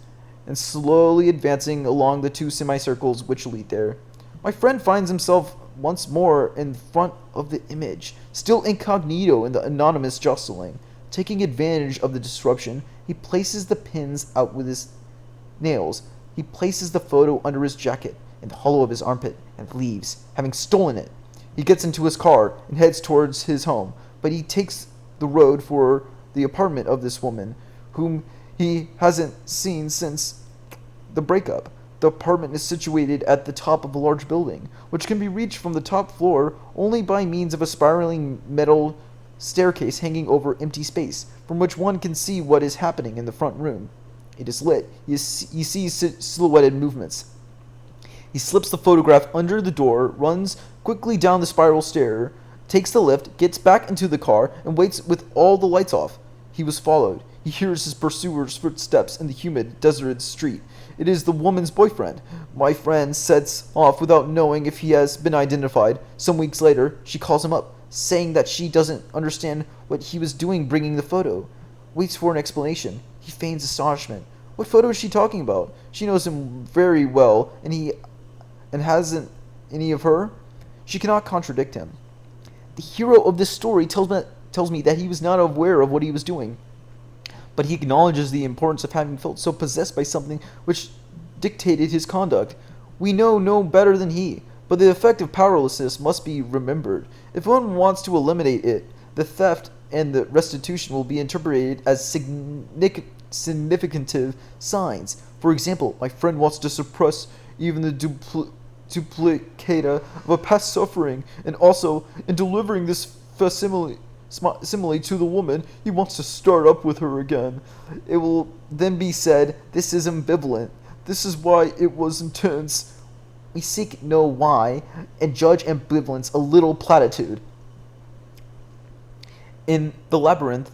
and slowly advancing along the 2 semicircles which lead there. My friend finds himself once more in front of the image, still incognito in the anonymous jostling. Taking advantage of the disruption, he places the pins out with his nails. He places the photo under his jacket, in the hollow of his armpit, and leaves, having stolen it. He gets into his car and heads towards his home, but he takes the road for the apartment of this woman, whom he hasn't seen since the breakup. The apartment is situated at the top of a large building, which can be reached from the top floor only by means of a spiraling metal staircase hanging over empty space, from which one can see what is happening in the front room. It is lit. He sees silhouetted movements. He slips the photograph under the door, runs quickly down the spiral stair, takes the lift, gets back into the car, and waits with all the lights off. He was followed. He hears his pursuer's footsteps in the humid, deserted street. It is the woman's boyfriend. My friend sets off without knowing if he has been identified. Some weeks later, she calls him up, saying that she doesn't understand what he was doing bringing the photo. Waits for an explanation. He feigns astonishment. What photo is she talking about? She knows him very well, and hasn't any of her? She cannot contradict him. The hero of this story tells me that he was not aware of what he was doing, but he acknowledges the importance of having felt so possessed by something which dictated his conduct. We know no better than he, but the effect of powerlessness must be remembered. If one wants to eliminate it, the theft and the restitution will be interpreted as significative signs. For example, my friend wants to suppress even the duplicata of a past suffering, and also, in delivering this facsimile to the woman, he wants to start up with her again. It will then be said, this is ambivalent. This is why it was intense. We seek no why, and judge ambivalence a little platitude. In the labyrinth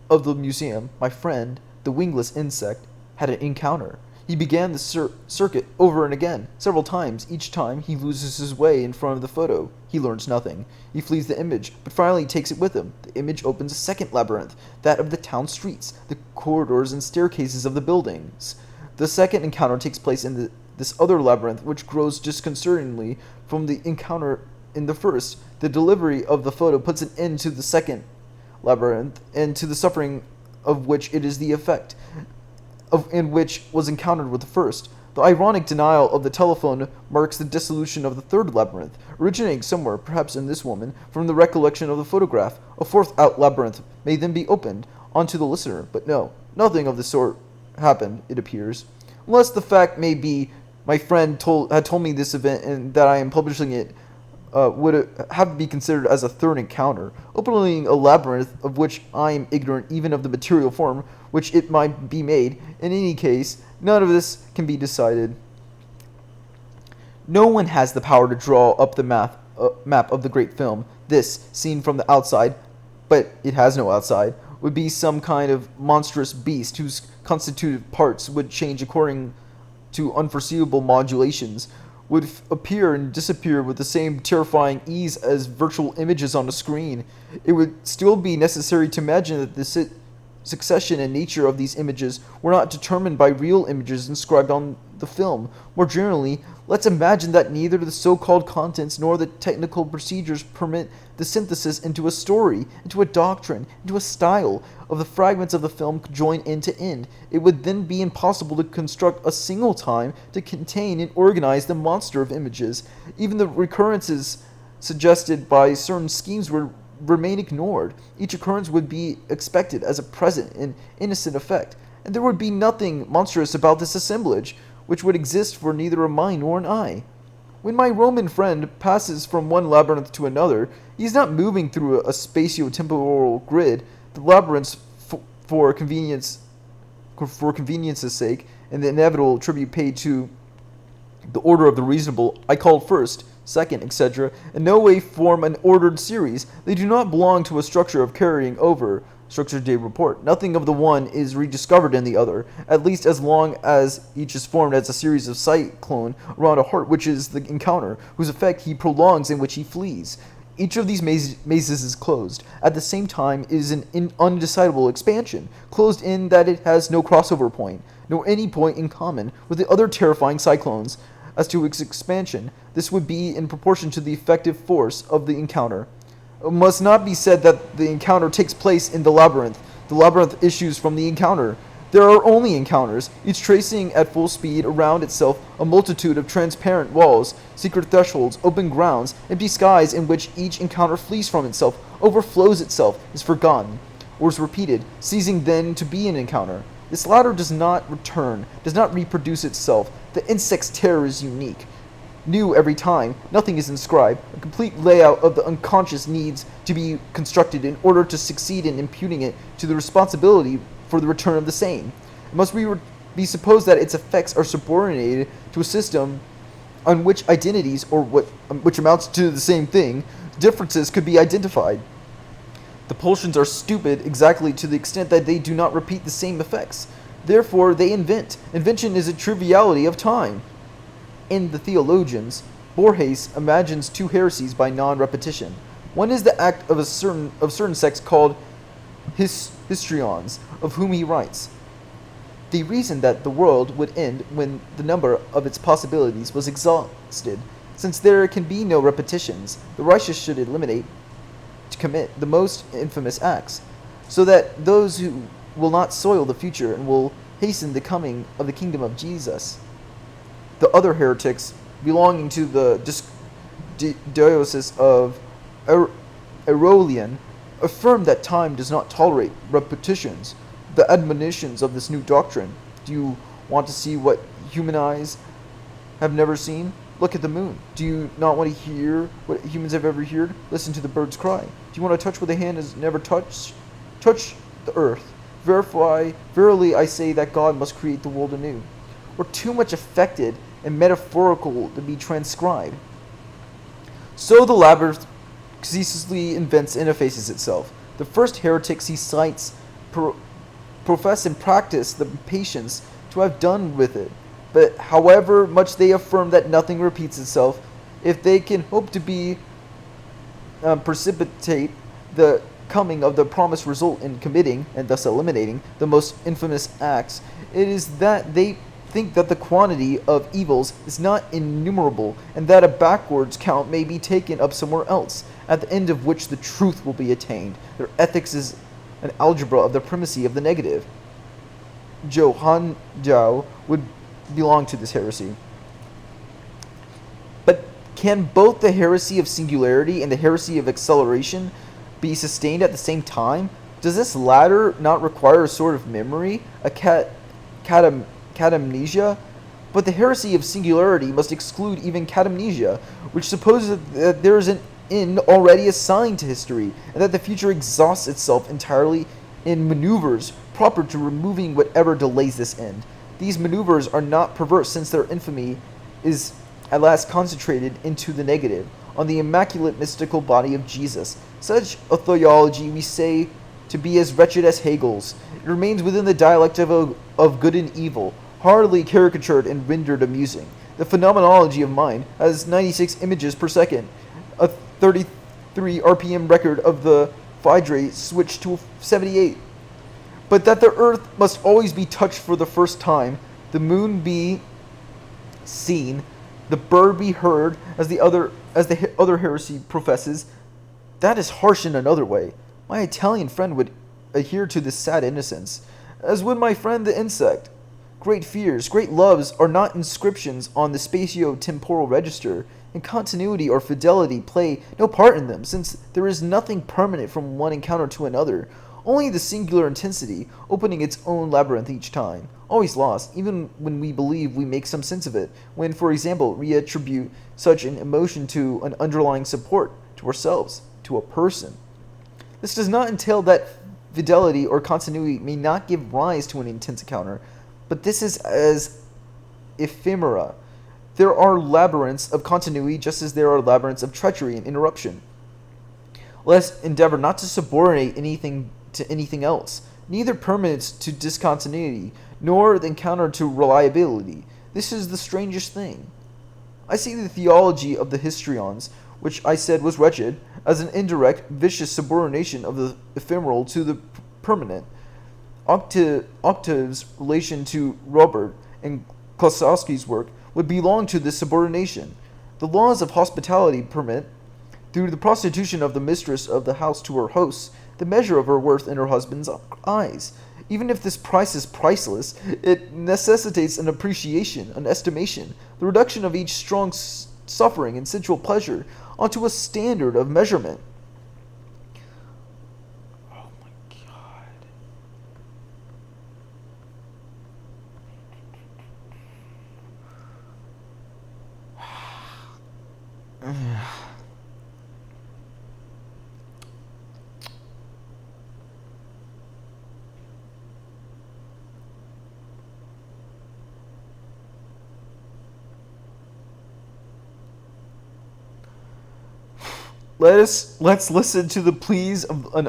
of the museum, my friend, the wingless insect, had an encounter. He began the circuit over and again, several times. Each time, he loses his way in front of the photo. He learns nothing. He flees the image, but finally takes it with him. The image opens a second labyrinth, that of the town streets, the corridors and staircases of the buildings. The second encounter takes place in this other labyrinth, which grows disconcertingly from the encounter in the first. The delivery of the photo puts an end to the second labyrinth, and to the suffering of which it is the effect, in which was encountered with the first. The ironic denial of the telephone marks the dissolution of the third labyrinth, originating somewhere, perhaps in this woman, from the recollection of the photograph. A fourth out labyrinth may then be opened onto the listener, but no, nothing of the sort happened, it appears. Unless the fact may be my friend had told me this event and that I am publishing it would have to be considered as a third encounter, opening a labyrinth of which I am ignorant even of the material form which it might be made. In any case, none of this can be decided. No one has the power to draw up the map of the great film. This, seen from the outside, but it has no outside, would be some kind of monstrous beast whose constitutive parts would change according to unforeseeable modulations, would appear and disappear with the same terrifying ease as virtual images on a screen. It would still be necessary to imagine that the succession and nature of these images were not determined by real images inscribed on the film. More generally, let's imagine that neither the so-called contents nor the technical procedures permit the synthesis into a story, into a doctrine, into a style of the fragments of the film joined end to end. It would then be impossible to construct a single time to contain and organize the monster of images. Even the recurrences suggested by certain schemes would remain ignored. Each occurrence would be expected as a present and innocent effect, and there would be nothing monstrous about this assemblage, which would exist for neither a mind nor an eye. When my Roman friend passes from one labyrinth to another, he is not moving through a spatio-temporal grid. The labyrinths, for convenience's sake, and the inevitable tribute paid to the order of the reasonable, I called first, second, etc., in no way form an ordered series. They do not belong to a structure of carrying over, structure de rapport. Nothing of the one is rediscovered in the other, at least as long as each is formed as a series of cyclone around a heart which is the encounter, whose effect he prolongs and which he flees. Each of these mazes is closed. At the same time, it is an undecidable expansion, closed in that it has no crossover point, nor any point in common with the other terrifying cyclones. As to its expansion, this would be in proportion to the effective force of the encounter. It must not be said that the encounter takes place in the labyrinth. The labyrinth issues from the encounter. There are only encounters, each tracing at full speed around itself a multitude of transparent walls, secret thresholds, open grounds, empty skies in which each encounter flees from itself, overflows itself, is forgotten, or is repeated, ceasing then to be an encounter. This latter does not return, does not reproduce itself. The insect's terror is unique. new every time. Nothing is inscribed. A complete layout of the unconscious needs to be constructed in order to succeed in imputing it to the responsibility for the return of the same. It must be supposed that its effects are subordinated to a system on which identities, or which amounts to the same thing, differences could be identified. The pulsions are stupid exactly to the extent that they do not repeat the same effects. Therefore, they invent. Invention is a triviality of time. In The Theologians, Borges imagines two heresies by non-repetition. One is the act of certain sects called histrions, of whom he writes. They reasoned that the world would end when the number of its possibilities was exhausted. Since there can be no repetitions, the righteous should eliminate to commit the most infamous acts, so that those who will not soil the future and will hasten the coming of the kingdom of Jesus. The other heretics, belonging to the diocese of Aurelian, affirm that time does not tolerate repetitions. The admonitions of this new doctrine. Do you want to see what human eyes have never seen? Look at the moon. Do you not want to hear what humans have ever heard? Listen to the birds cry. Do you want to touch what the hand has never touched? Touch the earth. Verily I say that God must create the world anew. We're too much affected and metaphorical to be transcribed. So the labyrinth ceaselessly invents and effaces itself. The first heretics he cites profess and practice the patience to have done with it. But however much they affirm that nothing repeats itself, if they can hope to be precipitate the coming of the promised result in committing, and thus eliminating, the most infamous acts, it is that they think that the quantity of evils is not innumerable, and that a backwards count may be taken up somewhere else, at the end of which the truth will be attained. Their ethics is an algebra of the primacy of the negative. Jiao would belong to this heresy. But can both the heresy of singularity and the heresy of acceleration be sustained at the same time? Does this latter not require a sort of memory, a catamnesia? But the heresy of singularity must exclude even catamnesia, which supposes that there is an end already assigned to history, and that the future exhausts itself entirely in maneuvers proper to removing whatever delays this end. These maneuvers are not perverse, since their infamy is at last concentrated into the negative, on the immaculate mystical body of Jesus. Such a theology we say to be as wretched as Hegel's. It remains within the dialect of good and evil, hardly caricatured and rendered amusing. The phenomenology of mind has 96 images per second, a 33 RPM record of the Phaedra switched to 78. But that the earth must always be touched for the first time, the moon be seen, the bird be heard, as the other heresy professes, that is harsh in another way. My Italian friend would adhere to this sad innocence, as would my friend the insect. Great fears, great loves are not inscriptions on the spatio-temporal register, and continuity or fidelity play no part in them, since there is nothing permanent from one encounter to another, only the singular intensity, opening its own labyrinth each time, always lost, even when we believe we make some sense of it, when, for example, we attribute such an emotion to an underlying support, to ourselves, to a person. This does not entail that fidelity or continuity may not give rise to an intense encounter, but this is as ephemera. There are labyrinths of continuity just as there are labyrinths of treachery and interruption. Let us endeavor not to subordinate anything to anything else, neither permanence to discontinuity, nor the encounter to reliability. This is the strangest thing. I see the theology of the histrions, which I said was wretched, as an indirect, vicious subordination of the ephemeral to the permanent. Octave's relation to Robert and Klosowski's work would belong to this subordination. The laws of hospitality permit, through the prostitution of the mistress of the house to her hosts, the measure of her worth in her husband's eyes. Even if this price is priceless, it necessitates an appreciation, an estimation, the reduction of each strong suffering and sensual pleasure onto a standard of measurement. Oh my God. Let's listen to the pleas of an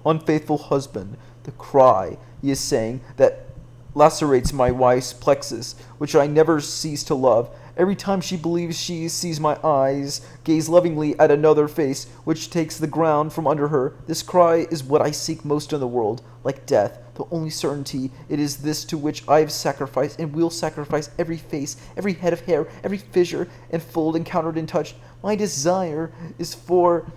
unfaithful husband, the cry he is saying that lacerates my wife's plexus, which I never cease to love. Every time she believes she sees my eyes gaze lovingly at another face which takes the ground from under her, this cry is what I seek most in the world. Like death, the only certainty, it is this to which I have sacrificed and will sacrifice every face, every head of hair, every fissure and fold encountered and touched. My desire is for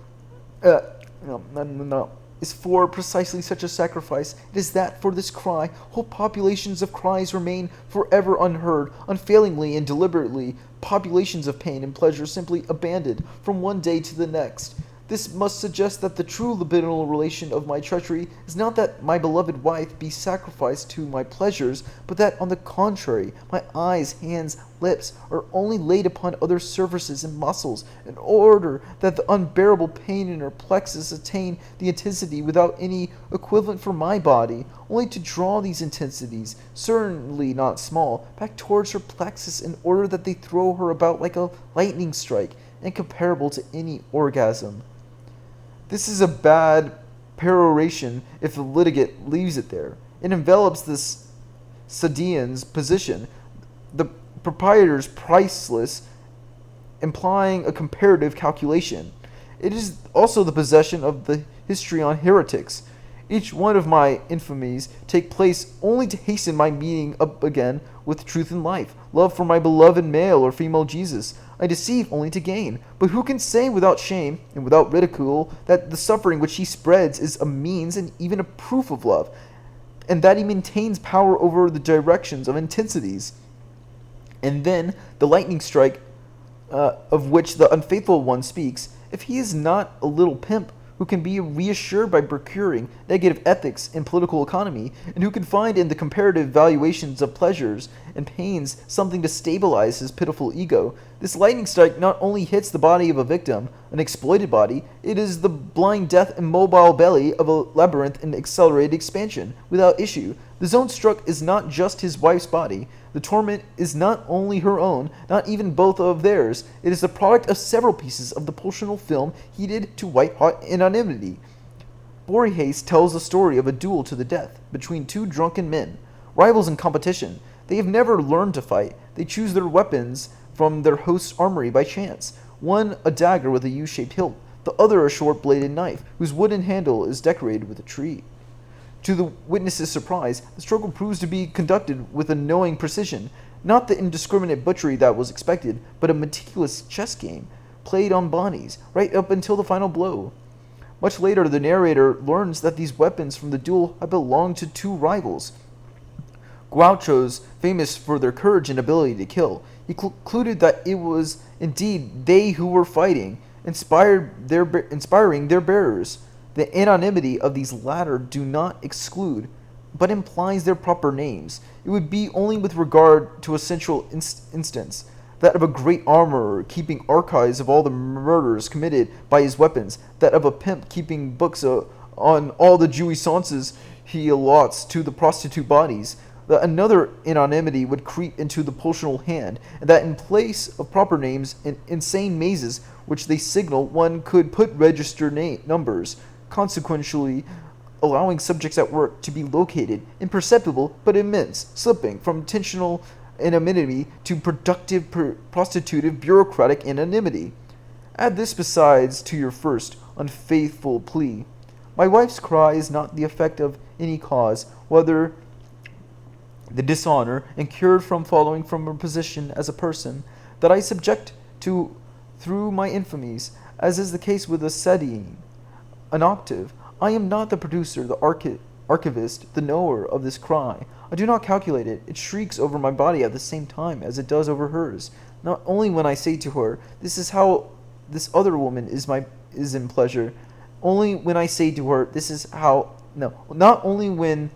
is for precisely such a sacrifice. It is that for this cry, whole populations of cries remain forever unheard, unfailingly and deliberately, populations of pain and pleasure simply abandoned from one day to the next. This must suggest that the true libidinal relation of my treachery is not that my beloved wife be sacrificed to my pleasures, but that, on the contrary, my eyes, hands, lips are only laid upon other surfaces and muscles, in order that the unbearable pain in her plexus attain the intensity without any equivalent for my body, only to draw these intensities, certainly not small, back towards her plexus in order that they throw her about like a lightning strike, incomparable to any orgasm. This is a bad peroration if the litigant leaves it there. It envelops this Sadian's position, the proprietor's priceless, implying a comparative calculation. It is also the possession of the histrion heretics. Each one of my infamies take place only to hasten my meeting up again with truth and life, love for my beloved male or female Jesus. I deceive only to gain. But who can say without shame and without ridicule that the suffering which he spreads is a means and even a proof of love, and that he maintains power over the directions of intensities? And then the lightning strike of which the unfaithful one speaks, if he is not a little pimp who can be reassured by procuring negative ethics in political economy, and who can find in the comparative valuations of pleasures and pains something to stabilize his pitiful ego, this lightning strike not only hits the body of a victim, an exploited body, it is the blind death immobile belly of a labyrinth in accelerated expansion, without issue. The zone struck is not just his wife's body. The torment is not only her own, not even both of theirs. It is the product of several pieces of the pulsional film heated to white-hot anonymity. Borges tells the story of a duel to the death between two drunken men, rivals in competition. They have never learned to fight. They choose their weapons from their host's armory by chance. One a dagger with a U-shaped hilt, the other a short-bladed knife, whose wooden handle is decorated with a tree. To the witness's surprise, the struggle proves to be conducted with a knowing precision, not the indiscriminate butchery that was expected, but a meticulous chess game, played on bodies, right up until the final blow. Much later, the narrator learns that these weapons from the duel had belonged to two rivals, gauchos famous for their courage and ability to kill. He concluded that it was indeed they who were fighting, inspiring their bearers. The anonymity of these latter do not exclude, but implies their proper names. It would be only with regard to a central instance, that of a great armorer keeping archives of all the murders committed by his weapons, that of a pimp keeping books on all the jouissances he allots to the prostitute bodies, that another anonymity would creep into the pulsional hand, and that in place of proper names in insane mazes which they signal, one could put registered numbers, consequentially allowing subjects at work to be located, imperceptible but immense, slipping from intentional anonymity to productive prostitutive bureaucratic anonymity. Add this besides to your first unfaithful plea. My wife's cry is not the effect of any cause, whether the dishonor incurred from following from her position as a person, that I subject to through my infamies, as is the case with a Sadian, an octave. I am not the producer, the archivist, the knower of this cry. I do not calculate it. It shrieks over my body at the same time as it does over hers. Not only when I say to her, this is how this other woman is in pleasure. Only when I say to her, this is how... No, not only when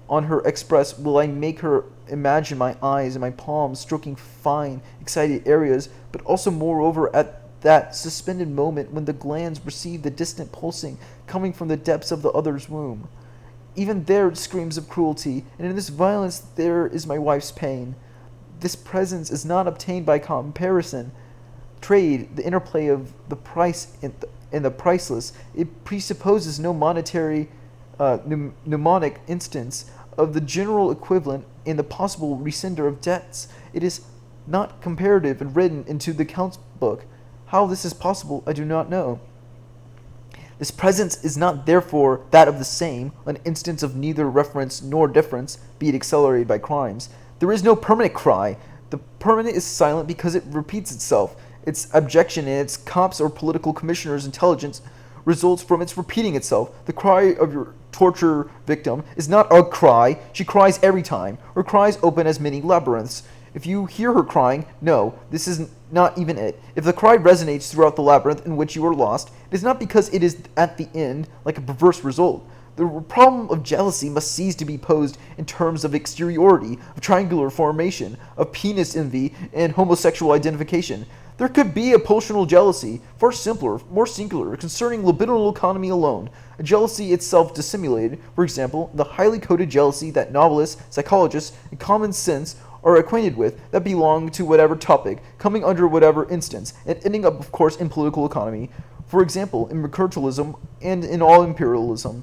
on her express will I make her imagine my eyes and my palms stroking fine, excited areas, but also moreover at that suspended moment when the glands receive the distant pulsing coming from the depths of the other's womb. Even there it screams of cruelty, and in this violence there is my wife's pain. This presence is not obtained by comparison. trade, the interplay of the price and the priceless, it presupposes no monetary mnemonic instance of the general equivalent and the possible rescinder of debts. It is not comparative and written into the account book. How this is possible, I do not know. This presence is not therefore that of the same, an instance of neither reference nor difference, be it accelerated by crimes. There is no permanent cry. The permanent is silent because it repeats itself. Its abjection in its cop's or political commissioner's intelligence results from its repeating itself. The cry of your torture victim is not a cry. She cries every time. Her cries open as many labyrinths. If you hear her crying, no, this is not even it. If the cry resonates throughout the labyrinth in which you are lost, it is not because it is at the end like a perverse result. The problem of jealousy must cease to be posed in terms of exteriority, of triangular formation, of penis envy, and homosexual identification. There could be a pulsional jealousy, far simpler, more singular, concerning libidinal economy alone, a jealousy itself dissimulated, for example, the highly coded jealousy that novelists, psychologists, and common sense are acquainted with, that belong to whatever topic, coming under whatever instance, and ending up, of course, in political economy, for example, in mercantilism and in all imperialism.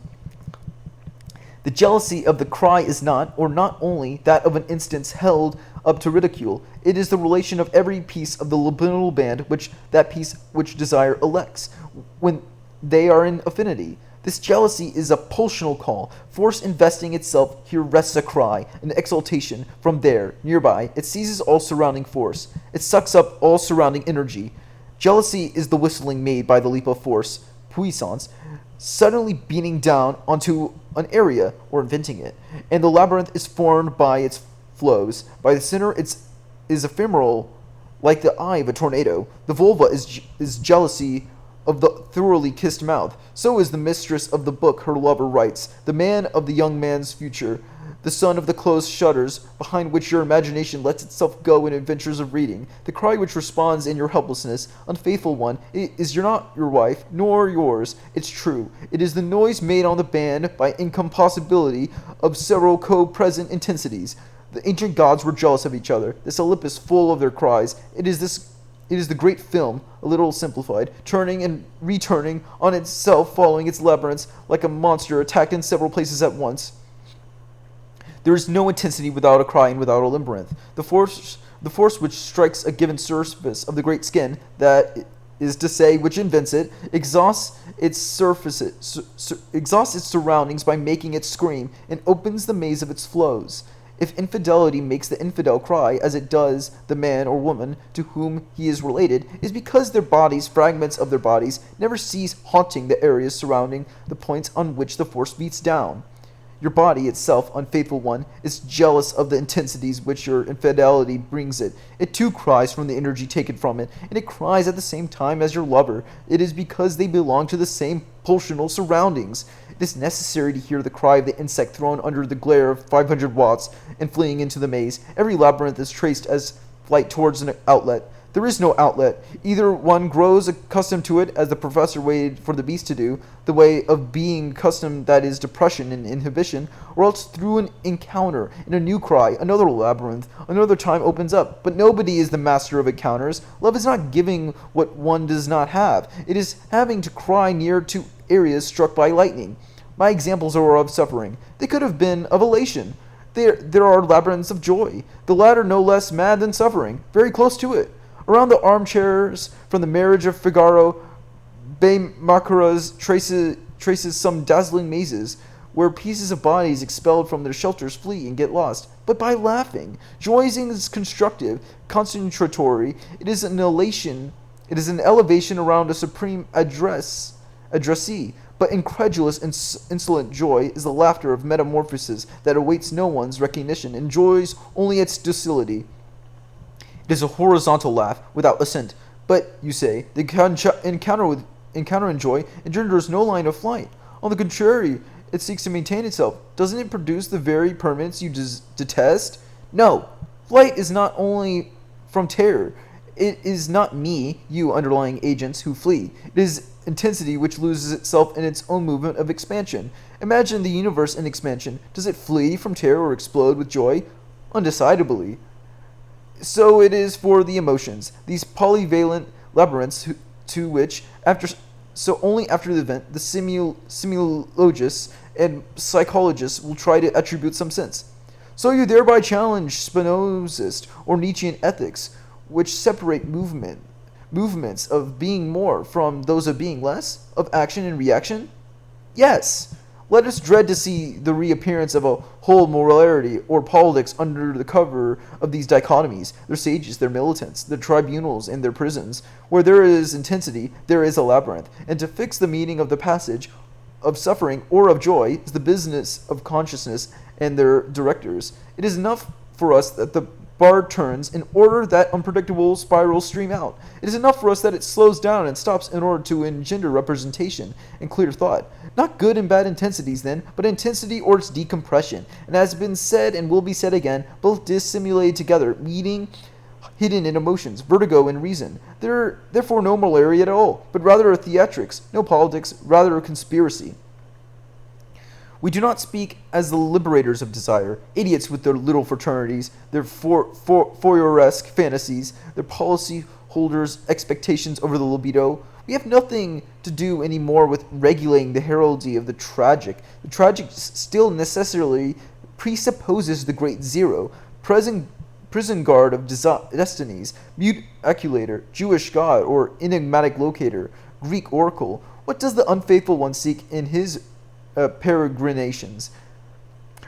The jealousy of the cry is not, or not only, that of an instance held up to ridicule. It is the relation of every piece of the libidinal band which that piece which desire elects, when they are in affinity. This jealousy is a pulsional call. Force investing itself here wrests a cry, an exaltation. From there, nearby, it seizes all surrounding force. It sucks up all surrounding energy. Jealousy is the whistling made by the leap of force, puissance, suddenly beating down onto an area, or inventing it. And the labyrinth is formed by its flows. By the center, it is ephemeral, like the eye of a tornado. The vulva is jealousy of the thoroughly kissed mouth. So is the mistress of the book her lover writes, the man of the young man's future, the son of the closed shutters, behind which your imagination lets itself go in adventures of reading. The cry which responds in your helplessness, unfaithful one, it is not your wife, nor yours. It's true. It is the noise made on the band by incompossibility of several co-present intensities. The ancient gods were jealous of each other. This Olympus full of their cries. It is the great film, a little simplified, turning and returning on itself, following its labyrinths like a monster attacked in several places at once. There is no intensity without a cry and without a labyrinth. The force which strikes a given surface of the great skin, that is to say, which invents it, exhausts its surroundings by making it scream, and opens the maze of its flows. If infidelity makes the infidel cry, as it does the man or woman to whom he is related, it is because their bodies, fragments of their bodies, never cease haunting the areas surrounding the points on which the force beats down. Your body itself, unfaithful one, is jealous of the intensities which your infidelity brings it. It too cries from the energy taken from it, and it cries at the same time as your lover. It is because they belong to the same pulsional surroundings. It is necessary to hear the cry of the insect thrown under the glare of 500 watts and fleeing into the maze. Every labyrinth is traced as flight towards an outlet. There is no outlet. Either one grows accustomed to it, as the professor waited for the beast to do, the way of being accustomed, that is, depression and inhibition, or else through an encounter, in a new cry, another labyrinth, another time opens up. But nobody is the master of encounters. Love is not giving what one does not have. It is having to cry near to areas struck by lightning. My examples are of suffering. They could have been of elation. There are labyrinths of joy, the latter no less mad than suffering, very close to it. Around the armchairs from the marriage of Figaro, Bay Macaras traces some dazzling mazes, where pieces of bodies expelled from their shelters flee and get lost. But by laughing, joying is constructive, concentratory. It is an elation. It is an elevation around a supreme addressee. But incredulous and insolent joy is the laughter of metamorphosis that awaits no one's recognition, enjoys only its docility. It is a horizontal laugh, without assent. But, you say, the encounter in joy engenders no line of flight. On the contrary, it seeks to maintain itself. Doesn't it produce the very permanence you detest? No. Flight is not only from terror. It is not me, you underlying agents, who flee. It is intensity which loses itself in its own movement of expansion. Imagine the universe in expansion. Does it flee from terror or explode with joy? Undecidedly. So it is for the emotions. These polyvalent labyrinths to which, only after the event, the semiologists and psychologists will try to attribute some sense. So you thereby challenge Spinozist or Nietzschean ethics, which separate movements of being more from those of being less, of action and reaction? Yes. Let us dread to see the reappearance of a whole morality or politics under the cover of these dichotomies, their sages, their militants, their tribunals, and their prisons. Where there is intensity, there is a labyrinth, and to fix the meaning of the passage of suffering or of joy is the business of consciousness and their directors. It is enough for us that the bar turns in order that unpredictable spirals stream out. It is enough for us that it slows down and stops in order to engender representation and clear thought. Not good and bad intensities then, but intensity or its decompression. And as has been said and will be said again, both dissimulated together, meeting hidden in emotions, vertigo and reason. Therefore no malaria at all, but rather a theatrics, no politics, rather a conspiracy. We do not speak as the liberators of desire, idiots with their little fraternities, their Fourieresque fantasies, their policy holders' expectations over the libido. We have nothing to do any more with regulating the heraldry of the tragic. The tragic still necessarily presupposes the great zero, prison guard of destinies, mute acculator, Jewish god, or enigmatic locator, Greek oracle. What does the unfaithful one seek in his peregrinations?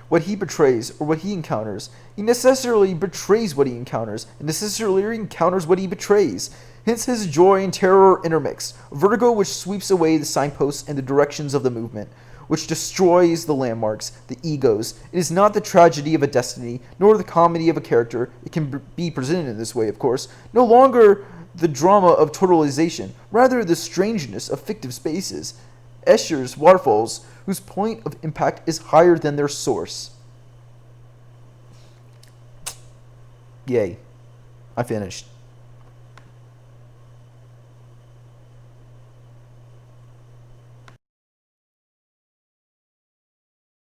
What he betrays or what he encounters. He necessarily betrays what he encounters, and necessarily encounters what he betrays. Hence his joy and terror intermix, a vertigo which sweeps away the signposts and the directions of the movement, which destroys the landmarks, the egos. It is not the tragedy of a destiny, nor the comedy of a character. It can be presented in this way, of course. No longer the drama of totalization, rather the strangeness of fictive spaces. Escher's waterfalls, whose point of impact is higher than their source. Yay. I finished.